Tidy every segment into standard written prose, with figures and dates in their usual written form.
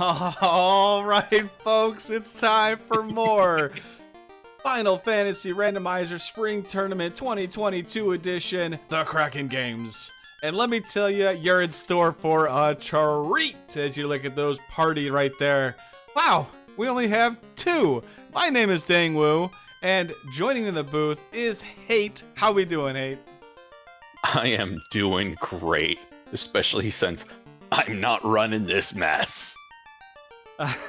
All right, folks, it's time for more Final Fantasy Randomizer Spring Tournament 2022 edition, The Kraken Games. And let me tell you, you're in store for a treat as you look at those party right there. Wow, we only have two. My name is Dangwoo, and joining in the booth is Hate. How we doing, Hate? I am doing great, especially since I'm not running this mess.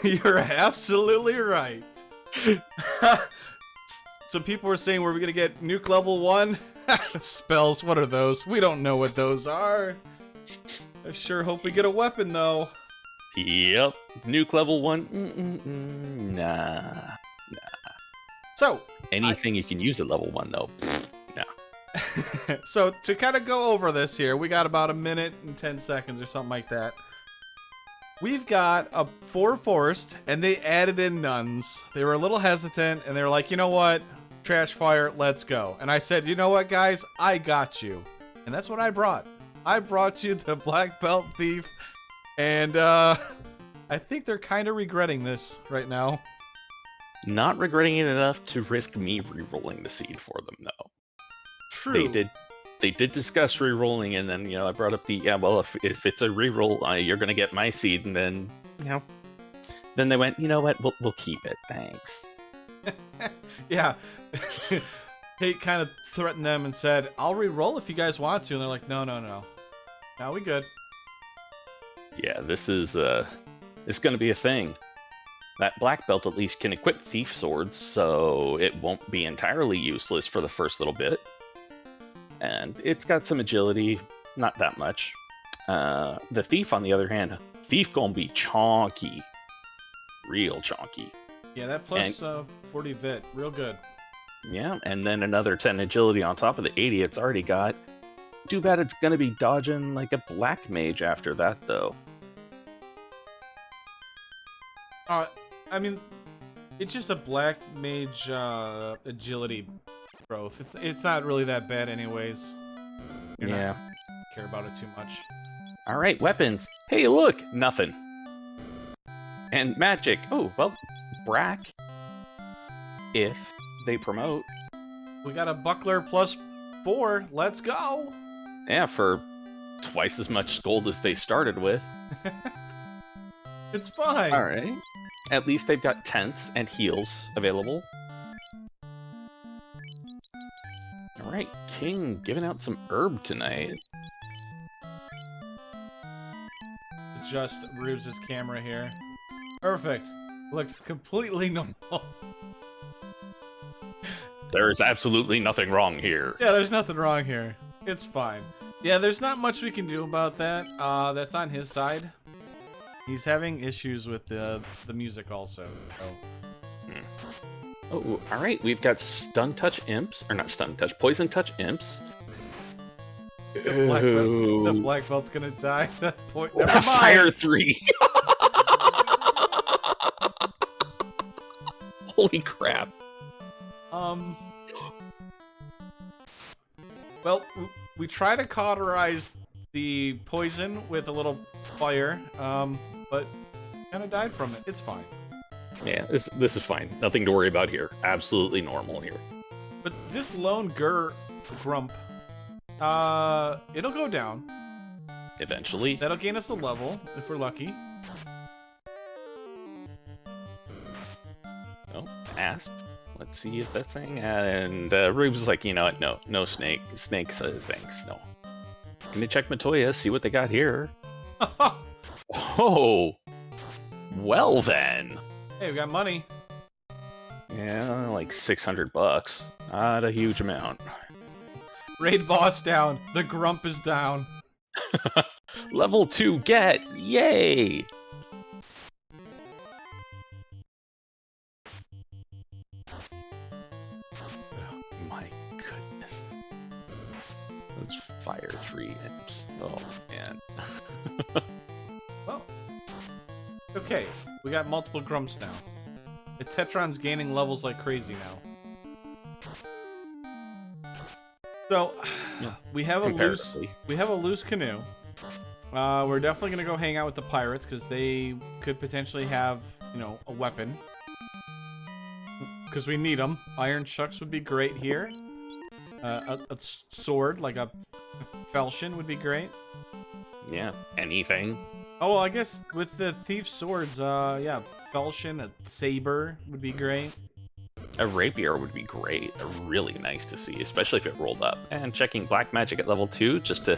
You're absolutely right. So people were saying, were we going to get nuke level 1? Spells, what are those? We don't know what those are. I sure hope we get a weapon, though. Yep, nuke level 1, nah. So, anything you can use at level 1, though, no. So, to kind of go over this here, we got about a minute and 10 seconds or something like that. We've got a 4 forest, and they added in nuns. They were a little hesitant, and they were like, you know what? Trash fire, let's go. And I said, you know what, guys? I got you. And that's what I brought. I brought you the Black Belt Thief, and I think they're kind of regretting this right now. Not regretting it enough to risk me re-rolling the seed for them, though. True. They did discuss re-rolling, and then, I brought up the, if it's a re-roll, you're going to get my seed, and then, then they went, you know what, we'll keep it, thanks. Yeah. Hate kind of threatened them and said, I'll re-roll if you guys want to, and they're like, no. Now we good. Yeah, this is, it's going to be a thing. That black belt at least can equip thief swords, so it won't be entirely useless for the first little bit. And it's got some agility, not that much. The thief, on the other hand, thief gonna be chonky. Real chonky. Yeah, that plus 40 vit, real good. Yeah, and then another 10 agility on top of the 80 it's already got. Too bad it's gonna be dodging like a black mage after that, though. I mean, it's just a black mage agility growth. It's not really that bad anyways. You're not care about it too much. Alright, weapons. Hey, look! Nothing. And magic. Oh, well, Brack. If they promote. We got a buckler plus 4. Let's go! Yeah, for twice as much gold as they started with. It's fine. Alright. At least they've got tents and heals available. Alright, King giving out some herb tonight. Adjust Rubes' camera here. Perfect. Looks completely normal. There is absolutely nothing wrong here. Yeah, there's nothing wrong here. It's fine. Yeah, there's not much we can do about that. That's on his side. He's having issues with the music also. So. Oh, alright, we've got stun touch imps, or not stun touch, poison touch imps. The black belt's gonna die. Never mind. Fire 3! Holy crap. Well, we try to cauterize the poison with a little fire, but kind of died from it. It's fine. Yeah, this is fine. Nothing to worry about here. Absolutely normal here. But this lone grump, it'll go down. Eventually. That'll gain us a level, if we're lucky. Oh, asp. Let's see if that's saying. And Rubes is like, you know what? No snake. Snake says thanks. No. Gonna check Matoya, see what they got here. Oh. Well then. Hey, we got money. Yeah, like 600 bucks. Not a huge amount. Raid boss down. The grump is down. Level 2 get! Yay! Oh my goodness. Those fire 3 imps. Oh man. Well. Okay, we got multiple grumps now. The Tetron's gaining levels like crazy now. So, we have a loose canoe. We're definitely gonna go hang out with the pirates because they could potentially have, you know, a weapon. Because we need them. Iron chucks would be great here. A sword, like a falchion, would be great. Yeah, anything. Oh, well, I guess with the thief's swords, yeah, falchion, a saber would be great. A rapier would be great. Really nice to see, especially if it rolled up. And checking black magic at level 2 just to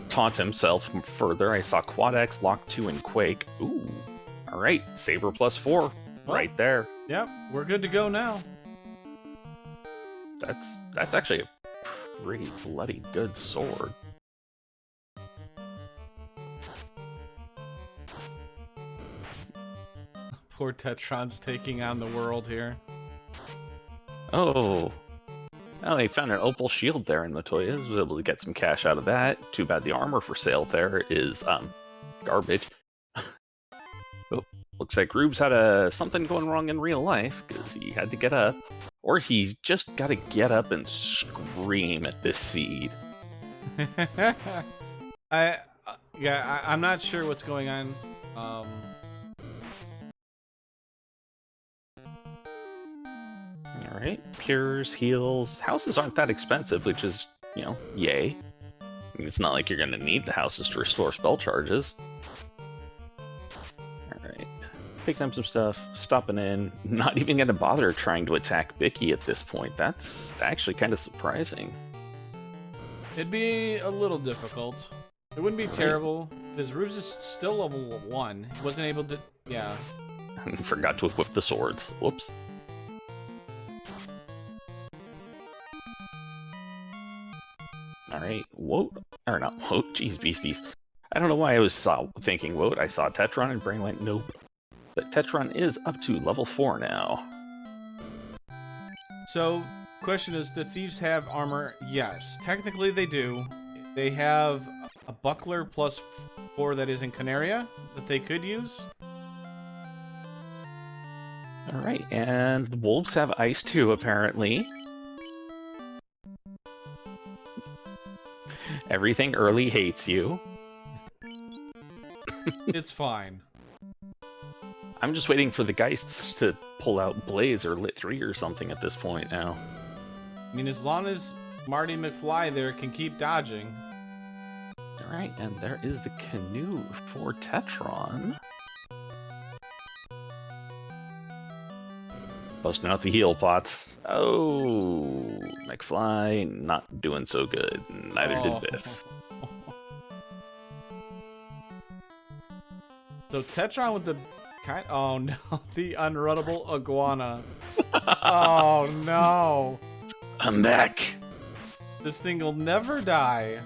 taunt himself further. I saw Quad X, Lock 2, and Quake. Ooh. All right, saber +4 right there. Yep, we're good to go now. That's actually a pretty bloody good sword. Poor Tetron's taking on the world here. Oh, he found an opal shield there in Matoya. Was able to get some cash out of that. Too bad the armor for sale there is garbage. Oh, looks like Rubes had something going wrong in real life because he had to get up, or he's just got to get up and scream at this seed. I'm not sure what's going on. All right, pures, heals. Houses aren't that expensive, which is, you know, yay. It's not like you're going to need the houses to restore spell charges. All right, picking up some stuff, stopping in. Not even going to bother trying to attack Bicky at this point. That's actually kind of surprising. It'd be a little difficult. It wouldn't be terrible, because Rubes is still level 1. He wasn't able to, yeah. Forgot to equip the swords. Whoops. Alright, Woat. Or not Woat, jeez, beasties. I don't know why I was thinking Woat. I saw Tetron and brain went nope. But Tetron is up to level 4 now. So, question is, do thieves have armor? Yes, technically they do. They have a buckler +4 that is in Canaria that they could use. Alright, and the wolves have ice too, apparently. Everything early hates you. It's fine. I'm just waiting for the Geists to pull out Blaze or Lit 3 or something at this point now. I mean, as long as Marty McFly there can keep dodging. Alright, and there is the Canoe for Tetron. Busting out the heal pots. Oh, McFly not doing so good. Neither did Biff. So Tetron with the oh no, the unrunnable iguana. Oh no. I'm back. This thing will never die.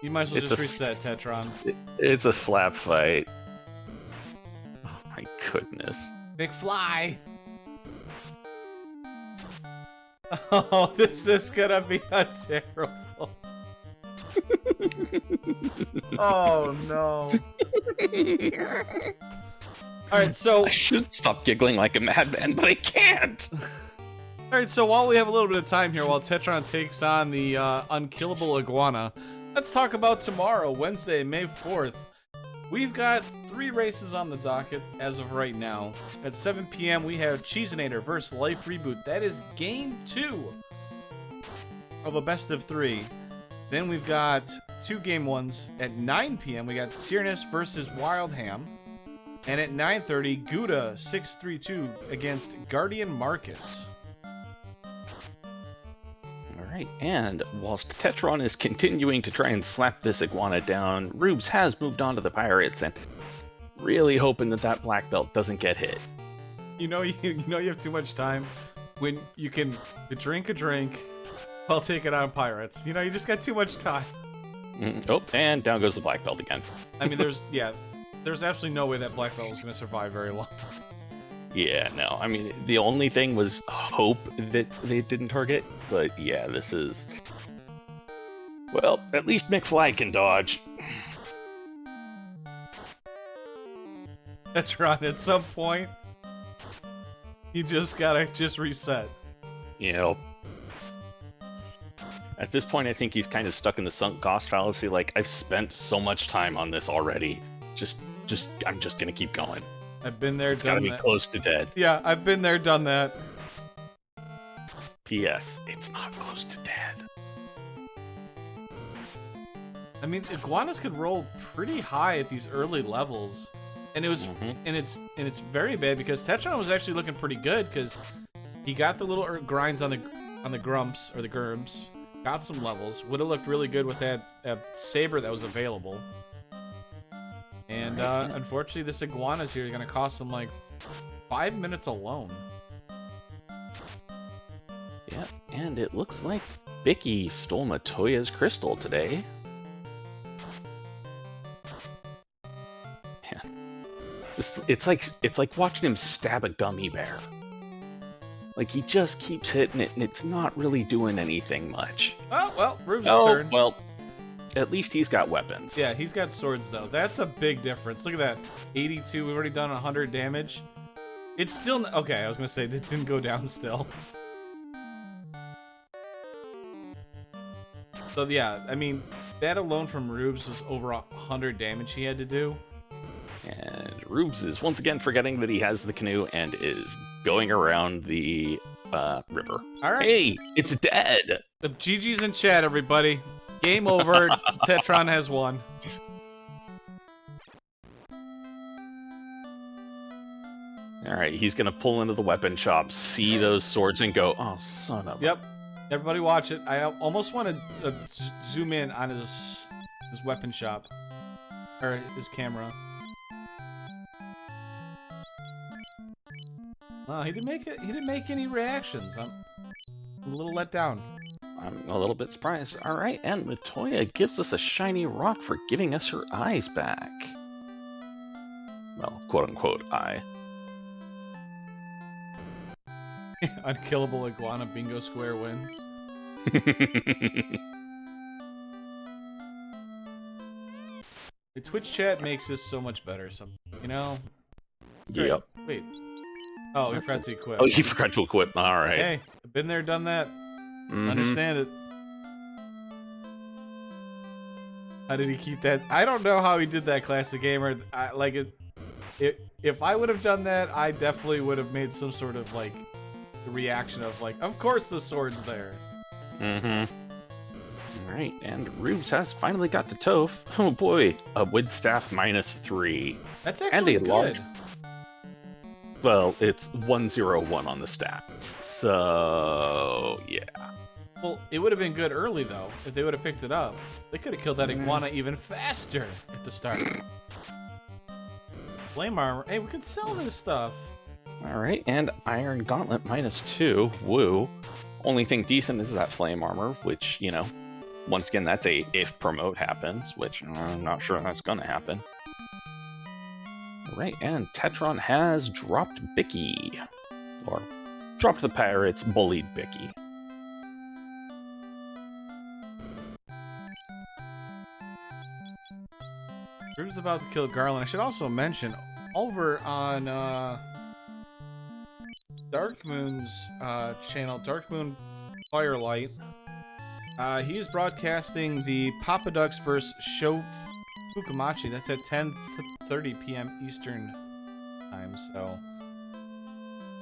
You might as well just reset, Tetron. It's a slap fight. Oh my goodness. McFly! Oh, this is gonna be a terrible. Oh no. Alright, so I should stop giggling like a madman, but I can't! Alright, so while we have a little bit of time here, while Tetron takes on the unkillable iguana, let's talk about tomorrow, Wednesday, May 4th. We've got 3 races on the docket as of right now. At 7 p.m. we have Cheeseinator vs. Life Reboot. That is game 2 of a best of 3. Then we've got 2 game 1s. At 9 p.m. we got Cyrnus vs. Wild Ham. And at 9:30, Gouda 632 against Guardian Marcus. Alright, and whilst Tetron is continuing to try and slap this iguana down, Rubes has moved on to the pirates and really hoping that that black belt doesn't get hit. You know you have too much time when you can drink a drink while taking on pirates. You know, you just got too much time. Oh, and down goes the black belt again. I mean, there's absolutely no way that black belt was going to survive very long. Yeah, no. I mean, the only thing was hope that they didn't target, but yeah, this is... Well, at least McFly can dodge. That's right, at some point, you just gotta reset. You know. At this point, I think he's kind of stuck in the sunk cost fallacy. Like, I've spent so much time on this already. I'm just gonna keep going. I've been there, It's done gotta that. be close to dead. Yeah, I've been there, done that. P.S. It's not close to dead. I mean, iguanas could roll pretty high at these early levels, and it was, and it's very bad because Tetron was actually looking pretty good because he got the little grinds on the grumps or the gerbs, got some levels. Would have looked really good with that saber that was available. And unfortunately, this iguana's here is gonna cost him like 5 minutes alone. Yeah, and it looks like Bicky stole Matoya's crystal today. Yeah. It's like watching him stab a gummy bear. Like, he just keeps hitting it, and it's not really doing anything much. Oh, well, Rubes' turn. Well, at least he's got weapons. Yeah, he's got swords, though. That's a big difference. Look at that. 82, we've already done 100 damage. It's still... Okay, I was going to say, it didn't go down still. So, yeah, I mean, that alone from Rubes was over 100 damage he had to do. And Rubes is once again forgetting that he has the canoe and is going around the river. All right. Hey, it's dead! The GG's in chat, everybody. Game over. Tetron has won. Alright, he's gonna pull into the weapon shop, see those swords, and go, oh, son of a... Yep. Everybody watch it. I almost want to zoom in on his weapon shop. Or his camera. Oh, he didn't make it. He didn't make any reactions. I'm a little let down. I'm a little bit surprised. Alright, and Matoya gives us a shiny rock for giving us her eyes back. Well, quote-unquote eye. Unkillable iguana bingo square win. The Twitch chat makes this so much better. So, you know. Yep. Wait. Oh, we forgot to equip. Oh, you forgot to equip. Alright. Hey, I've been there, done that. Understand it. How did he keep that? I don't know how he did that, Classic Gamer. If I would have done that, I definitely would have made some sort of like reaction of like, of course the sword's there. Alright, and Rubes has finally got to Toph. Oh boy, a wood staff -3. That's actually and a good. large. Well, it's 101 on the stats. So yeah. Well, it would have been good early though if they would have picked it up. They could have killed that iguana even faster at the start. Flame armor. Hey, we could sell this stuff. Alright, and Iron Gauntlet -2. Woo. Only thing decent is that flame armor, which, you know, once again, that's a if promote happens, which I'm not sure that's gonna happen. Alright, and Tetron has dropped Bicky. Or dropped the pirates, bullied Bicky. Rubes about to kill Garland. I should also mention, over on Dark Moon's channel, Dark Moon Firelight, he is broadcasting the Papa Ducks vs. Sho Fukamachi. That's at 10:30 p.m. Eastern time, so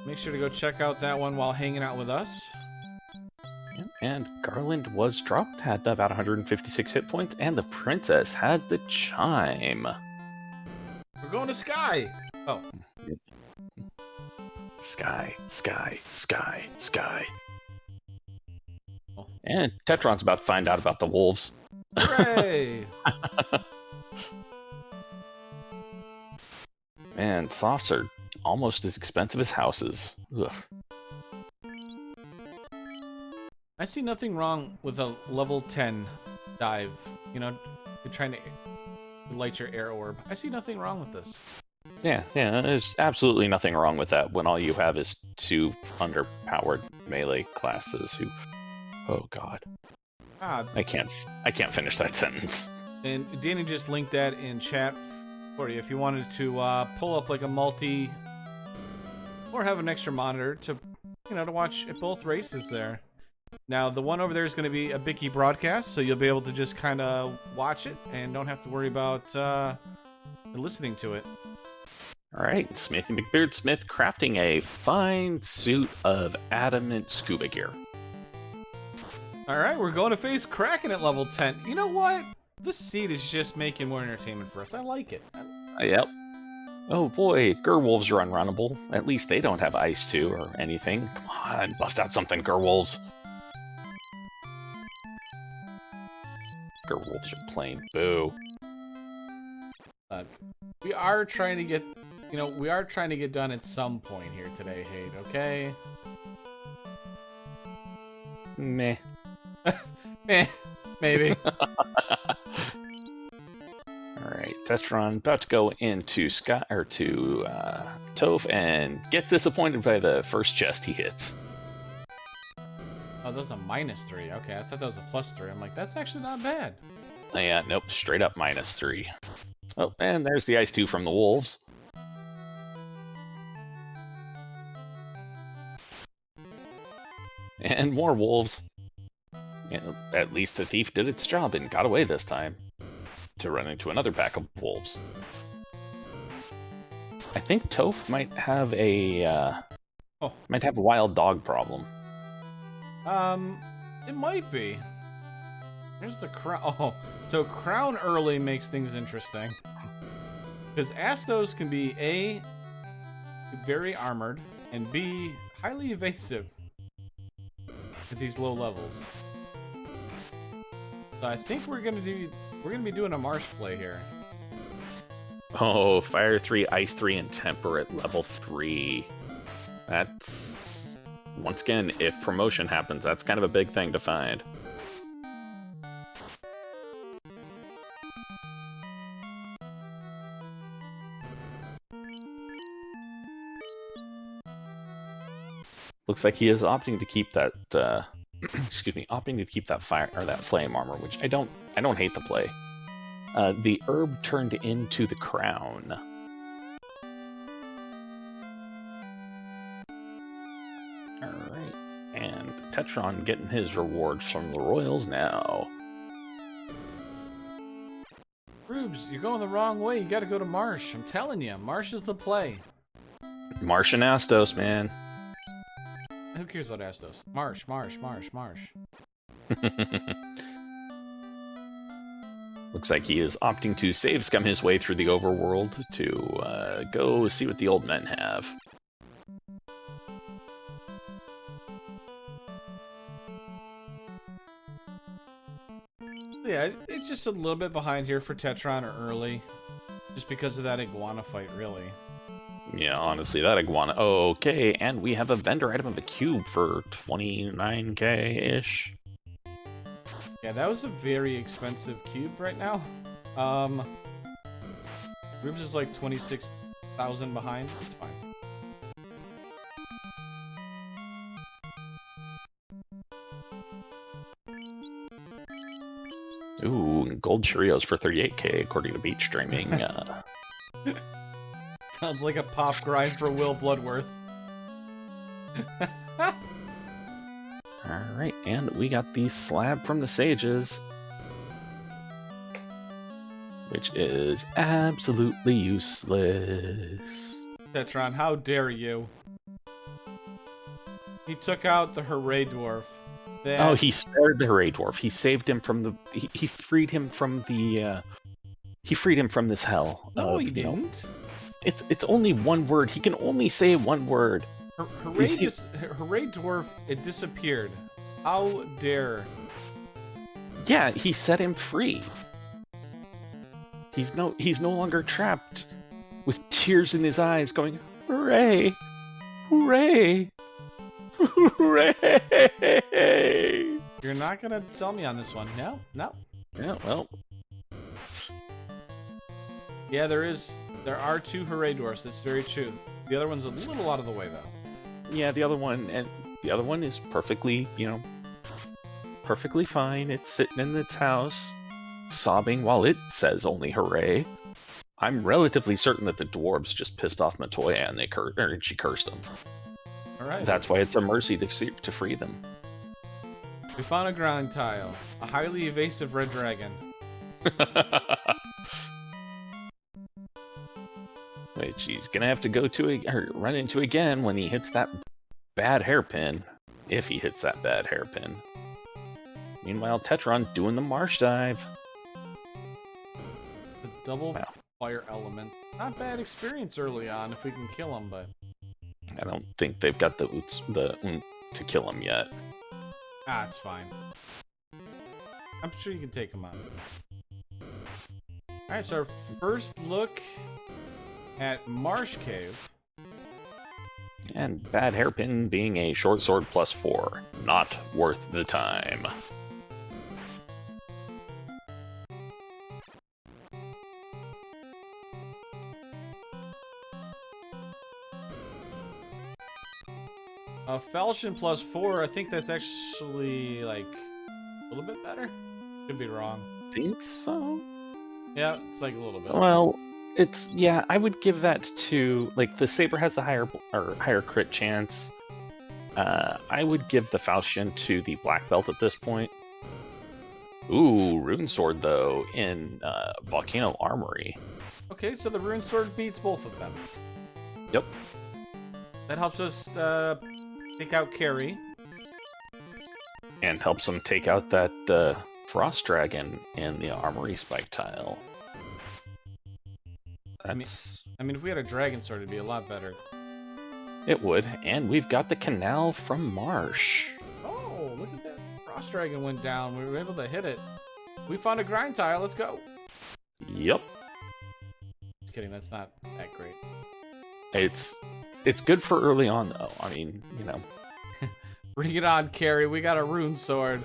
make sure to go check out that one while hanging out with us. And Garland was dropped, had about 156 hit points, and the princess had the chime. We're going to Sky! Oh. Sky, sky, sky, sky. Oh. And Tetron's about to find out about the wolves. Hooray! Man, softs are almost as expensive as houses. Ugh. I see nothing wrong with a level 10 dive. You know, you're trying to light your air orb. I see nothing wrong with this. Yeah, there's absolutely nothing wrong with that when all you have is 2 underpowered melee classes who... Oh god. I can't finish that sentence. And Danny just linked that in chat for you if you wanted to pull up like a multi or have an extra monitor to, you know, to watch both races there. Now, the one over there is going to be a Bicky broadcast, so you'll be able to just kind of watch it and don't have to worry about listening to it. All right, Smithy McBeard Smith crafting a fine suit of adamant scuba gear. All right, we're going to face Kraken at level 10. You know what? This seed is just making more entertainment for us. I like it. Yep. Oh boy, Gerwolves are unrunnable. At least they don't have Ice 2 or anything. Come on, bust out something, Gerwolves. Gerwolves are plain boo. We are trying to get, we are trying to get done at some point here today, Hade, okay? Meh. Eh, maybe. Alright, Tetron about to go into Toph and get disappointed by the first chest he hits. Oh, that was a -3. Okay, I thought that was a +3. I'm like, that's actually not bad. Yeah, nope, straight up -3. Oh, and there's the Ice 2 from the Wolves. And more Wolves. Yeah, at least the thief did its job and got away this time. To run into another pack of wolves. I think Toph might have a wild dog problem. It might be. Here's the crown. Oh, so crown early makes things interesting. Because Astos can be A, very armored, and B, highly evasive at these low levels. So I think we're gonna be doing a Marsh play here. Oh, Fire 3, Ice 3, and Temperate level 3. That's... Once again, if promotion happens, that's kind of a big thing to find. Looks like he is opting to keep that, excuse me, opting to keep that fire or that flame armor, which I don't hate the play. The herb turned into the crown. Alright, and Tetron getting his rewards from the Royals now. Rubes, you're going the wrong way. You gotta go to Marsh. I'm telling you, Marsh is the play. Marsh and Astos, man. Who cares about Astos? Marsh, Marsh, Marsh, Marsh. Looks like he is opting to save scum his way through the overworld to go see what the old men have. Yeah, it's just a little bit behind here for Tetron or early. Just because of that iguana fight, really. Yeah, honestly, that iguana... Okay, and we have a vendor item of a cube for 29k-ish. Yeah, that was a very expensive cube right now. Rubes is like 26,000 behind. It's fine. Ooh, gold Cheerios for 38k according to Beach Streaming. Sounds like a pop grind for Will Bloodworth. Alright, and we got the slab from the sages. Which is absolutely useless. Tetron, how dare you? He took out the Hooray Dwarf. Oh, he spared the Hooray Dwarf. He saved him from the... He freed him from the... he freed him from this hell. No, he didn't. It's only one word. He can only say one word. Hooray Dwarf, it disappeared. How dare... Yeah, he set him free. He's no longer trapped with tears in his eyes going, hooray! Hooray! Hooray! You're not gonna tell me on this one. No? No. Yeah, well. Yeah, there are two Hooray Dwarfs, that's very true. The other one's a little out of the way, though. Yeah, the other one is perfectly, perfectly fine. It's sitting in its house, sobbing while it says only hooray. I'm relatively certain that the dwarves just pissed off Matoya and she cursed them. All right. That's why it's a mercy to free them. We found a ground tile. A highly evasive red dragon. Which he's gonna have to go to or run into again when he hits that bad hairpin. If he hits that bad hairpin. Meanwhile, Tetron doing the Marsh dive. The double fire elements. Not bad experience early on if we can kill him, but I don't think they've got the to kill him yet. ah, it's fine. I'm sure you can take him out. Alright, so our first look at Marsh Cave. And bad hairpin being a short sword +4. Not worth the time. Falchion +4, I think that's actually, like, a little bit better. Could be wrong. Think so? Yeah, it's like a little bit. Well, it's, yeah, I would give that to, like, the Saber has a higher crit chance. I would give the Falchion to the Black Belt at this point. Ooh, Rune Sword, though, in Volcano Armory. Okay, so the Rune Sword beats both of them. Yep. That helps us take out Carrie. And helps them take out that Frost Dragon in the Armory Spike tile. That's... I mean, if we had a Dragon Sword, it'd be a lot better. It would. And we've got the Canal from Marsh. Oh, look at that. Frost Dragon went down. We were able to hit it. We found a grind tile. Let's go. Yep. Just kidding. That's not that great. It's good for early on, though. I mean, you know. Bring it on, Carrie. We got a Rune Sword.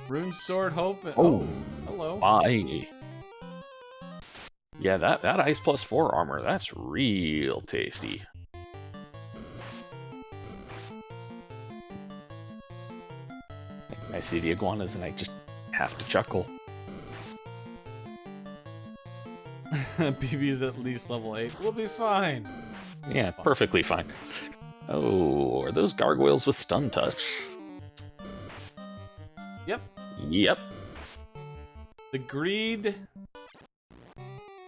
Rune Sword, hope. Oh, hello. Bye. Yeah, that Ice +4 armor, that's real tasty. I see the iguanas and I just have to chuckle. BB is at least level 8. We'll be fine. Yeah, perfectly fine. Oh, are those gargoyles with stun touch? Yep. Yep. The greed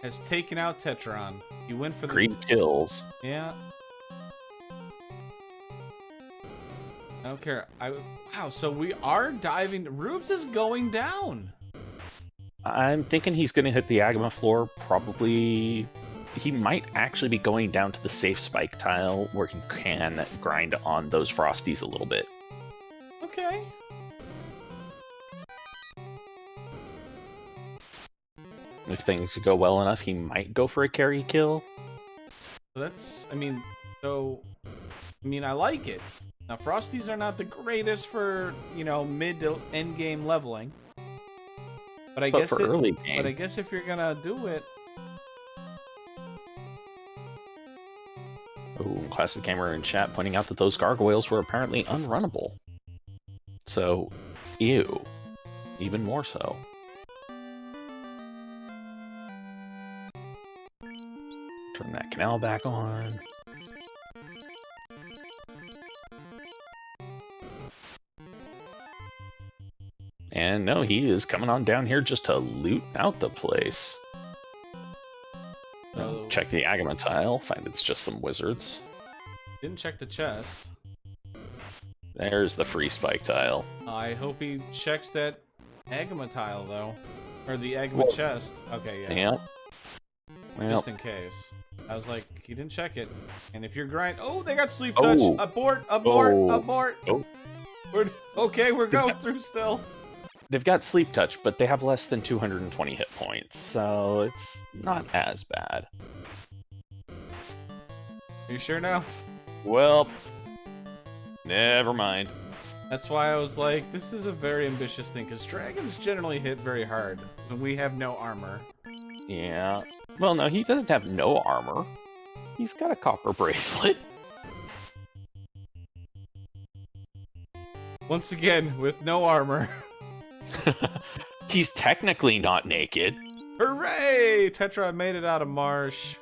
has taken out Tetron. He went for the greed kills. Yeah. I don't care. Wow, so we are diving. Rubes is going down. I'm thinking he's going to hit the Agama floor. Probably, he might actually be going down to the safe spike tile where he can grind on those frosties a little bit. Okay. If things go well enough, he might go for a carry kill. That's, I mean, I like it. Now, frosties are not the greatest for, mid to end game leveling. But I guess for early game. But I guess if you're gonna do it. Oh, Classic Gamer in chat pointing out that those gargoyles were apparently unrunnable. So, ew. Even more so. Turn that canal back on. And no, he is coming on down here just to loot out the place. Oh. Check the Agama tile, find it's just some wizards. Didn't check the chest. There's the free spike tile. I hope he checks that Agama tile, though. Or the Agama chest. Okay, yeah. Yeah. Well, just in case. I was like, he didn't check it. And if you're grind... Oh, they got sleep touch! Abort! Abort! Oh. We're going through still. They've got sleep touch, but they have less than 220 hit points, so it's not as bad. Are you sure now? Well, never mind. That's why I was like, this is a very ambitious thing, because dragons generally hit very hard, and we have no armor. Yeah. Well, no, he doesn't have no armor. He's got a copper bracelet. Once again, with no armor. He's technically not naked. Hooray! Tetron made it out of Marsh.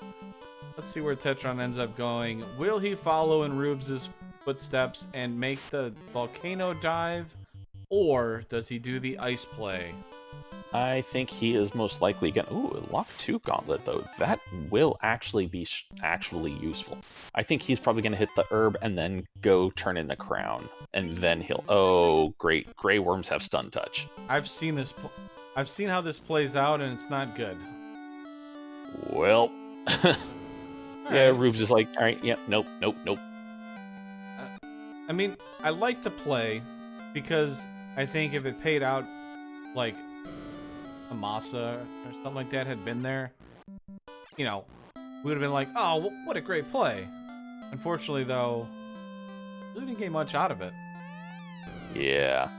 Let's see where Tetron ends up going. Will he follow in Rubes' footsteps and make the volcano dive? Or does he do the ice play? I think he is most likely gonna. Ooh, Lock 2 Gauntlet though. That will actually be actually useful. I think he's probably gonna hit the herb and then go turn in the crown, and then he'll. Oh, great! Gray worms have stun touch. I've seen this. I've seen how this plays out, and it's not good. Well, yeah, right. Rubes is like, all right, yep, yeah, nope, nope, nope. I mean, I like the play because I think if it paid out, like a Masa or something like that had been there, you know, we would have been like, oh, what a great play. Unfortunately, though, really didn't get much out of it. Yeah.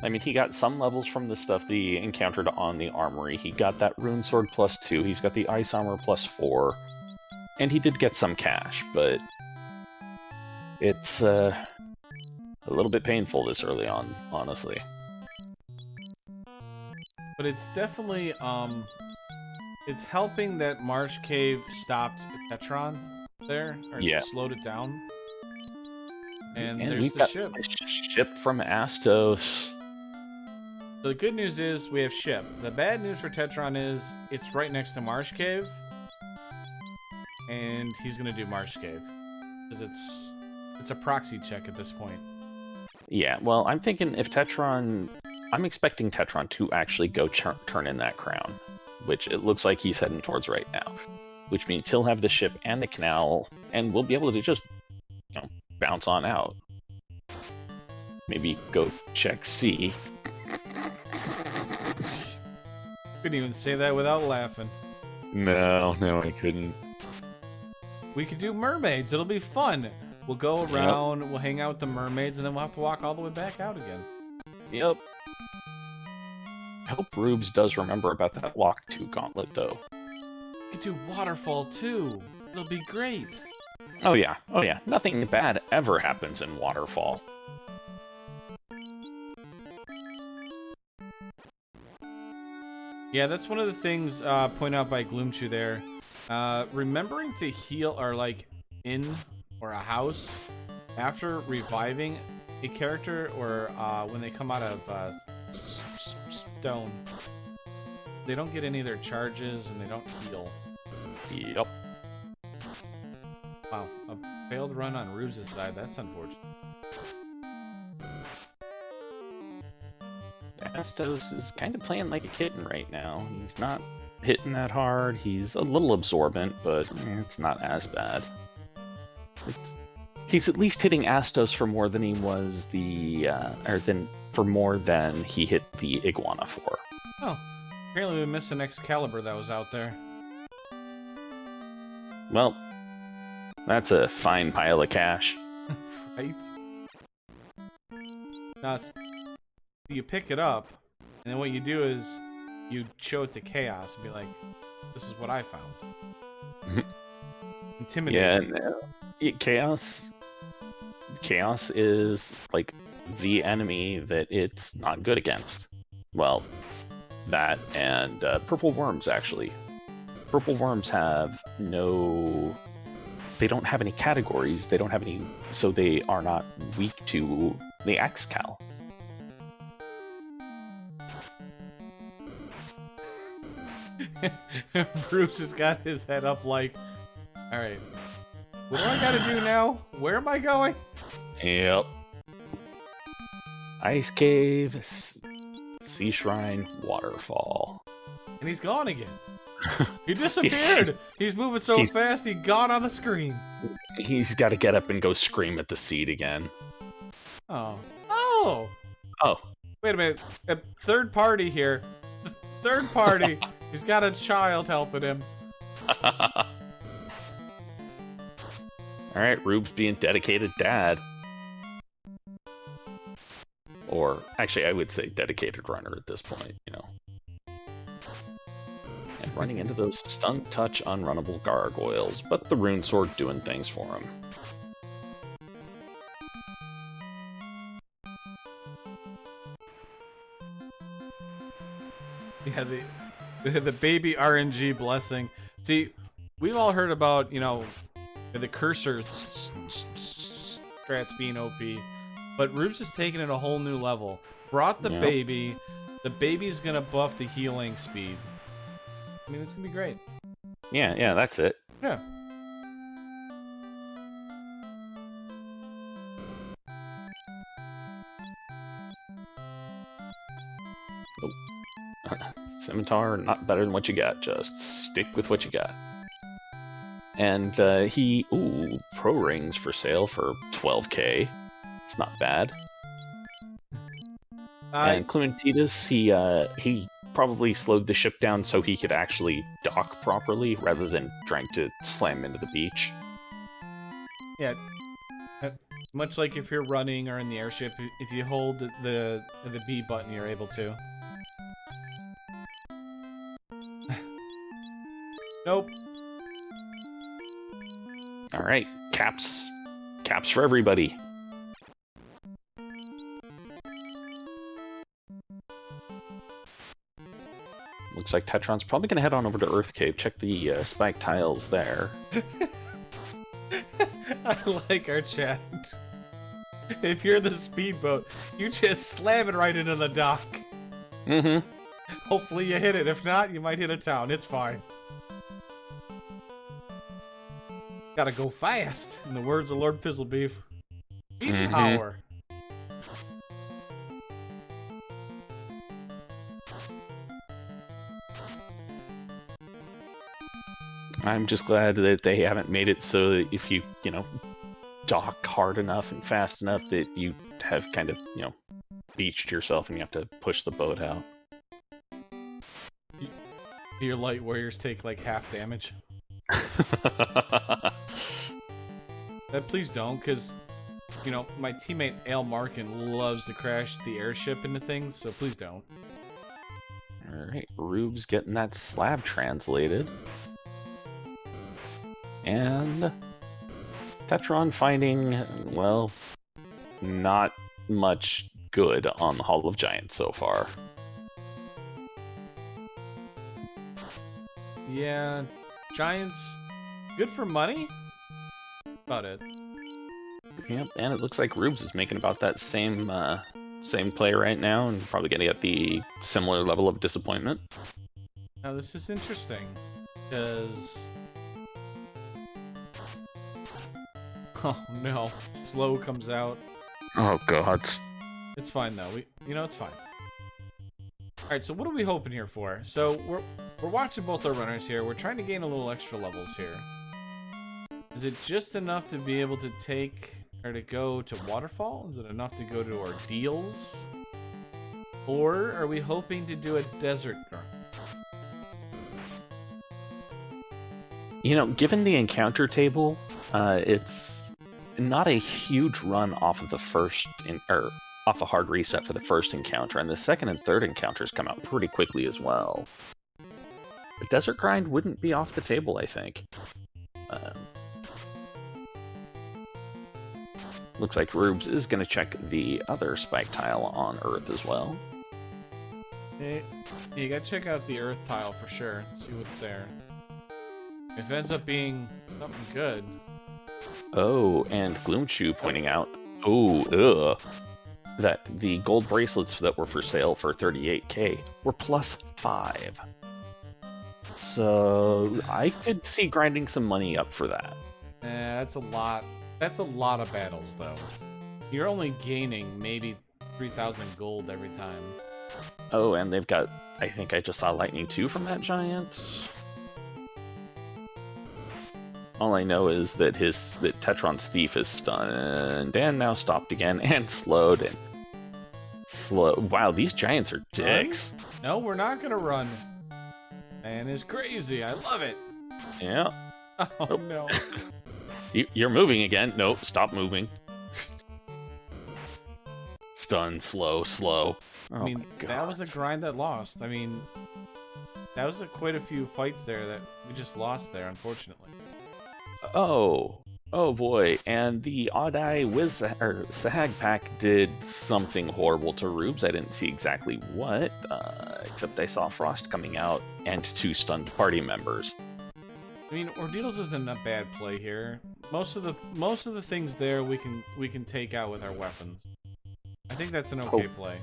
I mean, he got some levels from the stuff that he encountered on the armory. He got that rune sword +2. He's got the ice armor +4. And he did get some cash, but it's a little bit painful this early on, honestly. But it's definitely, it's helping that Marsh Cave stopped Tetron there, or slowed it down. And there's the ship. Ship from Astos. So the good news is we have ship. The bad news for Tetron is it's right next to Marsh Cave. And he's going to do Marsh Cave. Because it's a proxy check at this point. Yeah, well, I'm thinking if Tetron... I'm expecting Tetron to actually go turn in that crown, which it looks like he's heading towards right now. Which means he'll have the ship and the canal, and we'll be able to just, you know, bounce on out. Maybe go check C. Couldn't even say that without laughing. No, I couldn't. We could do mermaids. It'll be fun. We'll go around, we'll hang out with the mermaids, and then we'll have to walk all the way back out again. Yep. I hope Rubes does remember about that Lock 2 Gauntlet, though. We could do Waterfall, too. It'll be great. Oh, yeah. Nothing bad ever happens in Waterfall. Yeah, that's one of the things pointed out by Gloomchew there. Remembering to heal, or like, in or a house after reviving a character, or when they come out of stone, they don't get any of their charges and they don't heal. Yep. Wow, a failed run on Rubes' side. That's unfortunate. Astos is kind of playing like a kitten right now. He's not hitting that hard. He's a little absorbent, but it's not as bad. He's at least hitting Astos for more than he was for more than he hit the Iguana for. Oh, apparently we missed an Excalibur that was out there. Well, that's a fine pile of cash. Right? Now you pick it up, and then what you do is you show it to Chaos and be like, "This is what I found." Intimidating. Yeah, Chaos is like the enemy that it's not good against. Well, that and purple worms, actually. Purple worms have no... They don't have any categories. They don't have any... So they are not weak to the Axcal. Bruce has got his head up like, alright, what do I gotta do now? Where am I going? Yep. Ice Cave, Sea Shrine, Waterfall. And he's gone again. He disappeared! He's moving so fast, he's gone on the screen. He's got to get up and go scream at the seed again. Oh. Wait a minute. A third party here. The third party. He's got a child helping him. Alright, Rubes being dedicated dad. Or, actually, I would say dedicated runner at this point, you know. And running into those stun touch unrunnable gargoyles, but the rune sword doing things for him. Yeah, the baby RNG blessing. See, we've all heard about, you know, the cursor strats being OP. But Rubes is taking it a whole new level. Brought the baby. The baby's gonna buff the healing speed. I mean, it's gonna be great. Yeah, that's it. Yeah. Scimitar, not better than what you got. Just stick with what you got. And pro rings for sale for 12k. It's not bad. And Clementitas, he probably slowed the ship down so he could actually dock properly rather than trying to slam into the beach. Yeah. Much like if you're running or in the airship, if you hold the B button, you're able to. Nope. All right, caps for everybody. Looks like Tetron's probably gonna head on over to Earth Cave, check the spike tiles there. I like our chat. If you're the speedboat, you just slam it right into the dock. Mm-hmm. Hopefully you hit it. If not, you might hit a town. It's fine. Gotta go fast, in the words of Lord Fizzlebeef. Speed power. I'm just glad that they haven't made it so that if you dock hard enough and fast enough that you have kind of, beached yourself and you have to push the boat out. Your light warriors take like half damage. Please don't, because, my teammate Al Markin loves to crash the airship into things, so please don't. Alright, Rubes getting that slab translated. And Tetron finding, well, not much good on the Hall of Giants so far. Yeah, Giants, good for money? About it. Yep, and it looks like Rubes is making about that same play right now, and probably gonna get the similar level of disappointment. Now this is interesting, because... Oh no, slow comes out. Oh god. It's fine though. It's fine. All right, so what are we hoping here for? So we're watching both our runners here. We're trying to gain a little extra levels here. Is it just enough to be able to take or to go to Waterfall? Is it enough to go to Ordeals? Or are we hoping to do a desert run? Given the encounter table, it's not a huge run off of the first off a hard reset for the first encounter, and the second and third encounters come out pretty quickly as well. The desert grind wouldn't be off the table, I think. Looks like Rubes is going to check the other spike tile on Earth as well. Hey, you gotta check out the Earth tile for sure. See what's there. If it ends up being something good. Oh, and Gloomshoe pointing out, that the gold bracelets that were for sale for 38k were +5. So I could see grinding some money up for that. That's a lot. That's a lot of battles, though. You're only gaining maybe 3,000 gold every time. Oh, and they've got, I think I just saw Lightning 2 from that giant. All I know is that Tetron's thief is stunned and now stopped again and slowed and slow. Wow, these giants are dicks. No, we're not gonna run. Man is crazy. I love it. Yeah. Oh no. You're moving again. Nope, stop moving. Stun, slow. I mean, that was a grind that lost. I mean, that was quite a few fights there that we just lost there, unfortunately. Oh boy, and the Odd-Eye Sahag pack did something horrible to Rubes. I didn't see exactly what, except I saw Frost coming out and 2 stunned party members. I mean, Ordeals isn't a bad play here. Most of the things there we can take out with our weapons. I think that's an okay play.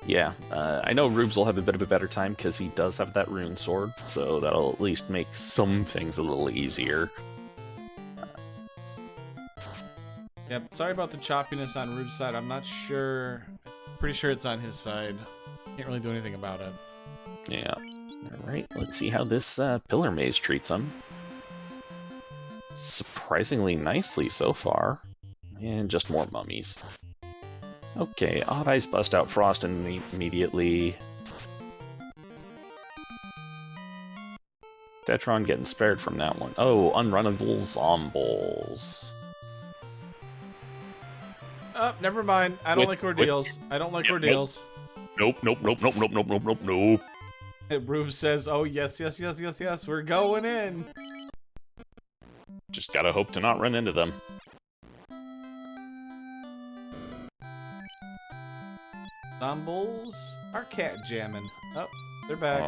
Yeah, I know Rubes will have a bit of a better time because he does have that rune sword, so that'll at least make some things a little easier. Yep, sorry about the choppiness on Rubes' side. I'm not sure. Pretty sure it's on his side. Can't really do anything about it. Yeah. Alright, let's see how this pillar maze treats him. Surprisingly nicely so far. And just more mummies. Okay, Odd Eyes bust out Frost immediately. Tetron getting spared from that one. Oh, unrunnable zombies. Oh, never mind. I don't like ordeals. I don't like ordeals. Nope. Rube says, oh, yes, we're going in. Just gotta hope to not run into them. Zombies are cat jamming. Oh, they're back.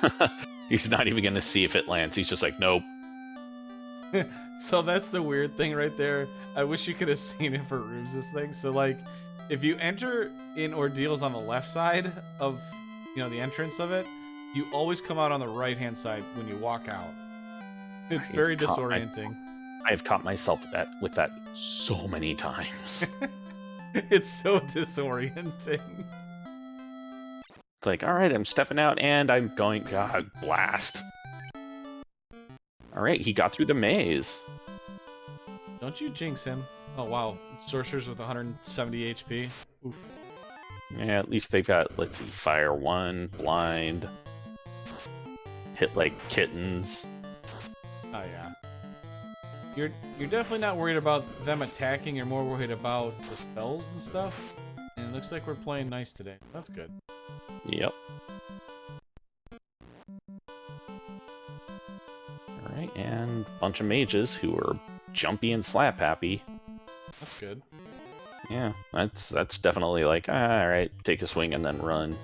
Oh. He's not even gonna see if it lands. He's just like, nope. So that's the weird thing right there. I wish you could have seen it for Rubes' thing. So like, if you enter in ordeals on the left side of, you know, the entrance of it, you always come out on the right-hand side when you walk out. It's very disorienting. I have caught myself with that so many times. It's so disorienting. It's like, all right, I'm stepping out and I'm going, God, blast. All right, he got through the maze. Don't you jinx him. Oh, wow. Sorcerers with 170 HP. Oof. Yeah, at least they've got, let's see, Fire 1, Blind, hit like kittens. Oh, yeah. You're definitely not worried about them attacking. You're more worried about the spells and stuff. And it looks like we're playing nice today. That's good. Yep. Alright, and a bunch of mages who are jumpy and slap happy. That's good. Yeah, that's definitely like, alright, take a swing and then run.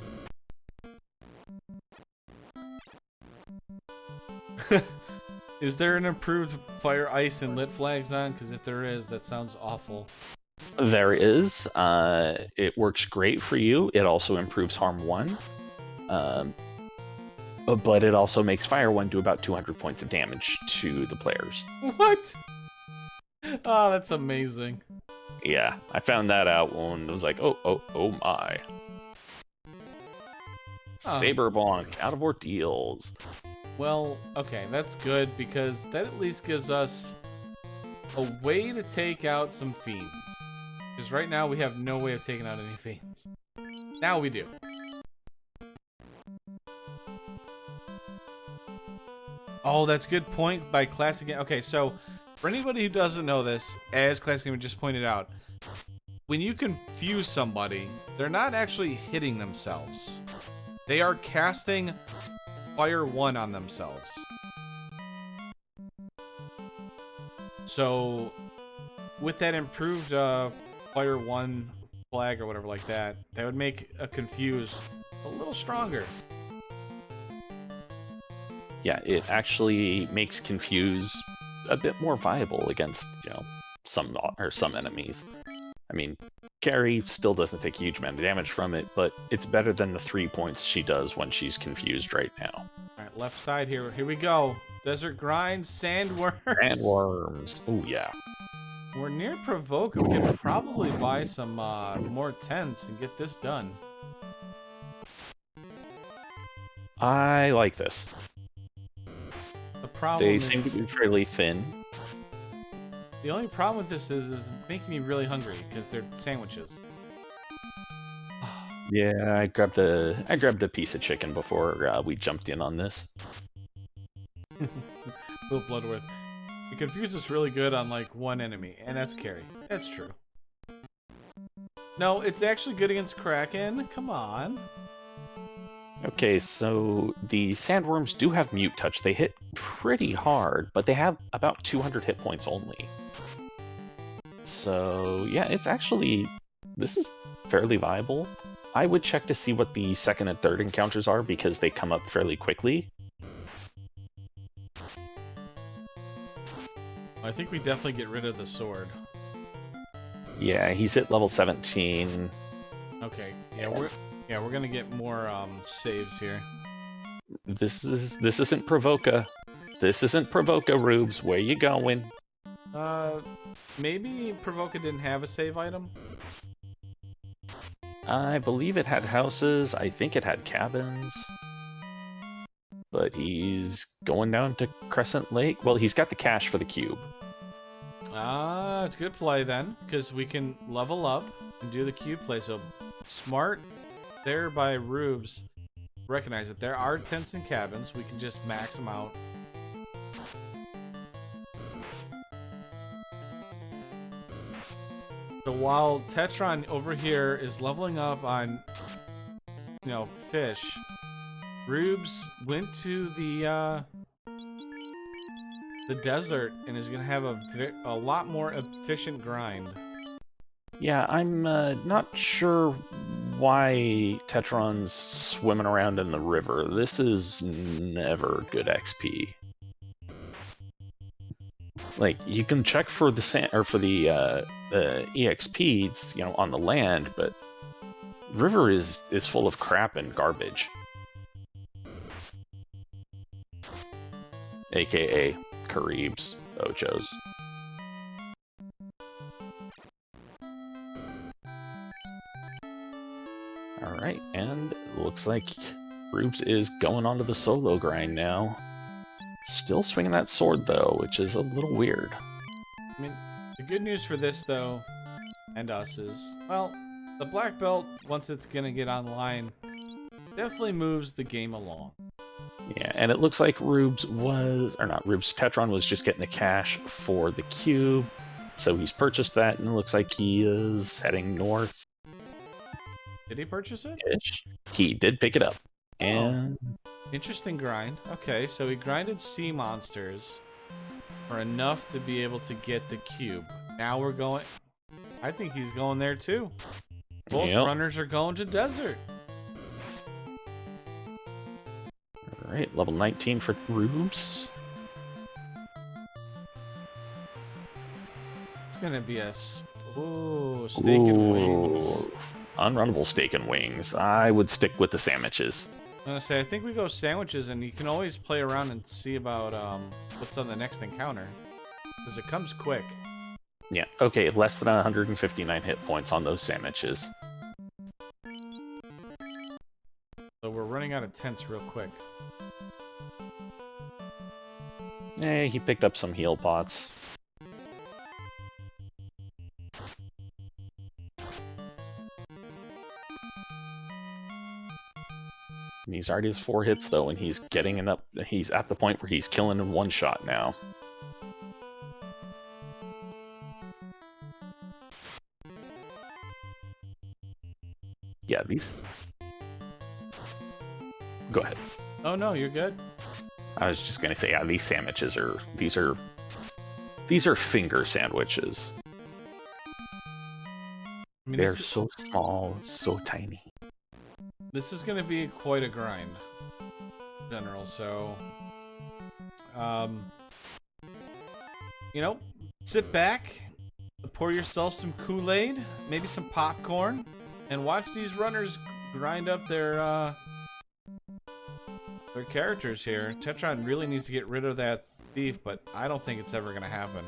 Is there an improved fire, ice, and lit flags on? Because if there is, that sounds awful. There is. It works great for you. It also improves harm 1. But it also makes Fire 1 do about 200 points of damage to the players. What? Oh, that's amazing. Yeah, I found that out when I was like, oh my. Saber Bonk out of Ordeals. Well, okay, that's good because that at least gives us a way to take out some fiends. Because right now we have no way of taking out any fiends. Now we do. Oh, that's a good point by Classic Game. Okay, so for anybody who doesn't know this, as Classic Game just pointed out, when you confuse somebody, they're not actually hitting themselves. They are casting Fire 1 on themselves. So, with that improved Fire 1 flag or whatever like that, that would make a confuse a little stronger. Yeah, it actually makes Confuse a bit more viable against, you know, some enemies. I mean, Carrie still doesn't take a huge amount of damage from it, but it's better than the 3 points she does when she's confused right now. Alright, left side here. Here we go. Desert Grind, Sandworms. Sandworms. Oh, yeah. We're near Provoke. We can probably buy some more tents and get this done. I like this. The problem They is, seem to be fairly thin. the only problem with this is making me really hungry because they're sandwiches. Yeah, I grabbed a piece of chicken before we jumped in on this. Bill Bloodworth. The Confuse is really good on like one enemy, and that's Carrie. That's true. No, it's actually good against Kraken. Come on. Okay, so the Sandworms do have Mute Touch. They hit pretty hard, but they have about 200 hit points only. So, yeah, it's actually... This is fairly viable. I would check to see what the second and third encounters are, because they come up fairly quickly. I think we definitely get rid of the sword. Yeah, he's at level 17. Okay. Yeah, we're gonna get more saves here. This isn't Provoca. This isn't Provoca, Rubes. Where you going? Maybe Provoca didn't have a save item. I believe it had houses. I think it had cabins. But he's going down to Crescent Lake. Well, he's got the cash for the cube. Ah, it's a good play then, because we can level up and do the cube play. So smart there by Rubes. Recognize that there are tents and cabins. We can just max them out. So while Tetron over here is leveling up on, you know, fish, Rubes went to the desert and is gonna have a lot more efficient grind. Yeah, I'm not sure why Tetron's swimming around in the river. This is never good XP. Like, you can check for the sand or for the EXPs, you know, on the land, but river is full of crap and garbage. AKA Caribs, Ochos. Alright, and it looks like Rubes is going on to the solo grind now. Still swinging that sword, though, which is a little weird. I mean, the good news for this, though, and us is, well, the black belt, once it's gonna get online, definitely moves the game along. Yeah, and it looks like Tetron was just getting the cash for the cube, so he's purchased that, and it looks like he is heading north. Did he purchase it? He did pick it up, and... Interesting grind. Okay, so he grinded sea monsters for enough to be able to get the cube. Now we're going... I think he's going there, too. Both runners are going to desert. Alright, level 19 for Rubes. It's gonna be a... Ooh, steak and wings. Unrunnable steak and wings. I would stick with the sandwiches. I'm gonna say, I think we go sandwiches, and you can always play around and see about what's on the next encounter. Because it comes quick. Yeah, okay, less than 159 hit points on those sandwiches. So we're running out of tents real quick. Hey, he picked up some heal pots. He's already has 4 hits though, and he's getting enough. He's at the point where he's killing in one shot now. Yeah, these. Go ahead. Oh no, you're good. I was just gonna say, yeah, these sandwiches are these are finger sandwiches. I mean, they're so small, so tiny. This is going to be quite a grind, in general, so, you know, sit back, pour yourself some Kool-Aid, maybe some popcorn, and watch these runners grind up their characters here. Tetron really needs to get rid of that thief, but I don't think it's ever going to happen.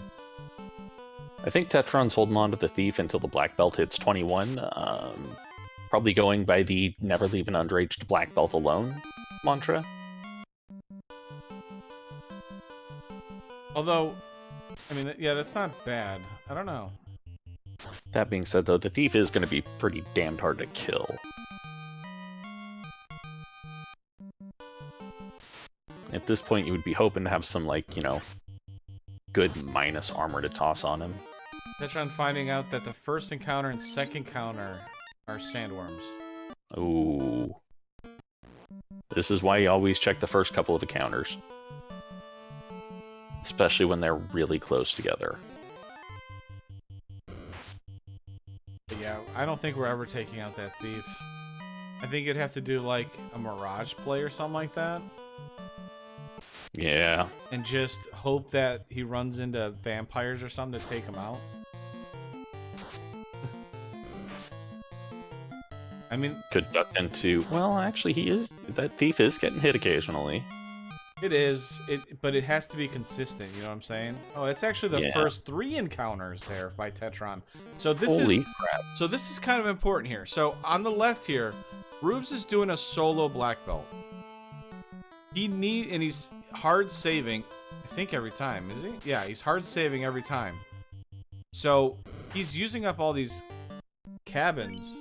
I think Tetron's holding on to the thief until the black belt hits 21. Probably going by the never leave an underaged black belt alone mantra. Although, I mean, yeah, that's not bad. I don't know. That being said, though, the thief is going to be pretty damned hard to kill. At this point, you would be hoping to have some, like, you know, good minus armor to toss on him. Tetron finding out that the first encounter and second encounter are sandworms. Ooh. This is why you always check the first couple of encounters. Especially when they're really close together. But yeah, I don't think we're ever taking out that thief. I think you'd have to do like a Mirage play or something like that. Yeah. And just hope that he runs into vampires or something to take him out. I mean, Could duck into. Well, actually, that thief is getting hit occasionally. it is. But it has to be consistent. You know what I'm saying? Oh, it's actually the first 3 encounters there by Tetron. So this Holy is crap! so this is kind of important here. So on the left here, Rubes is doing a solo black belt. And he's hard saving. I think every time, is he? Yeah, he's hard saving every time. So he's using up all these cabins.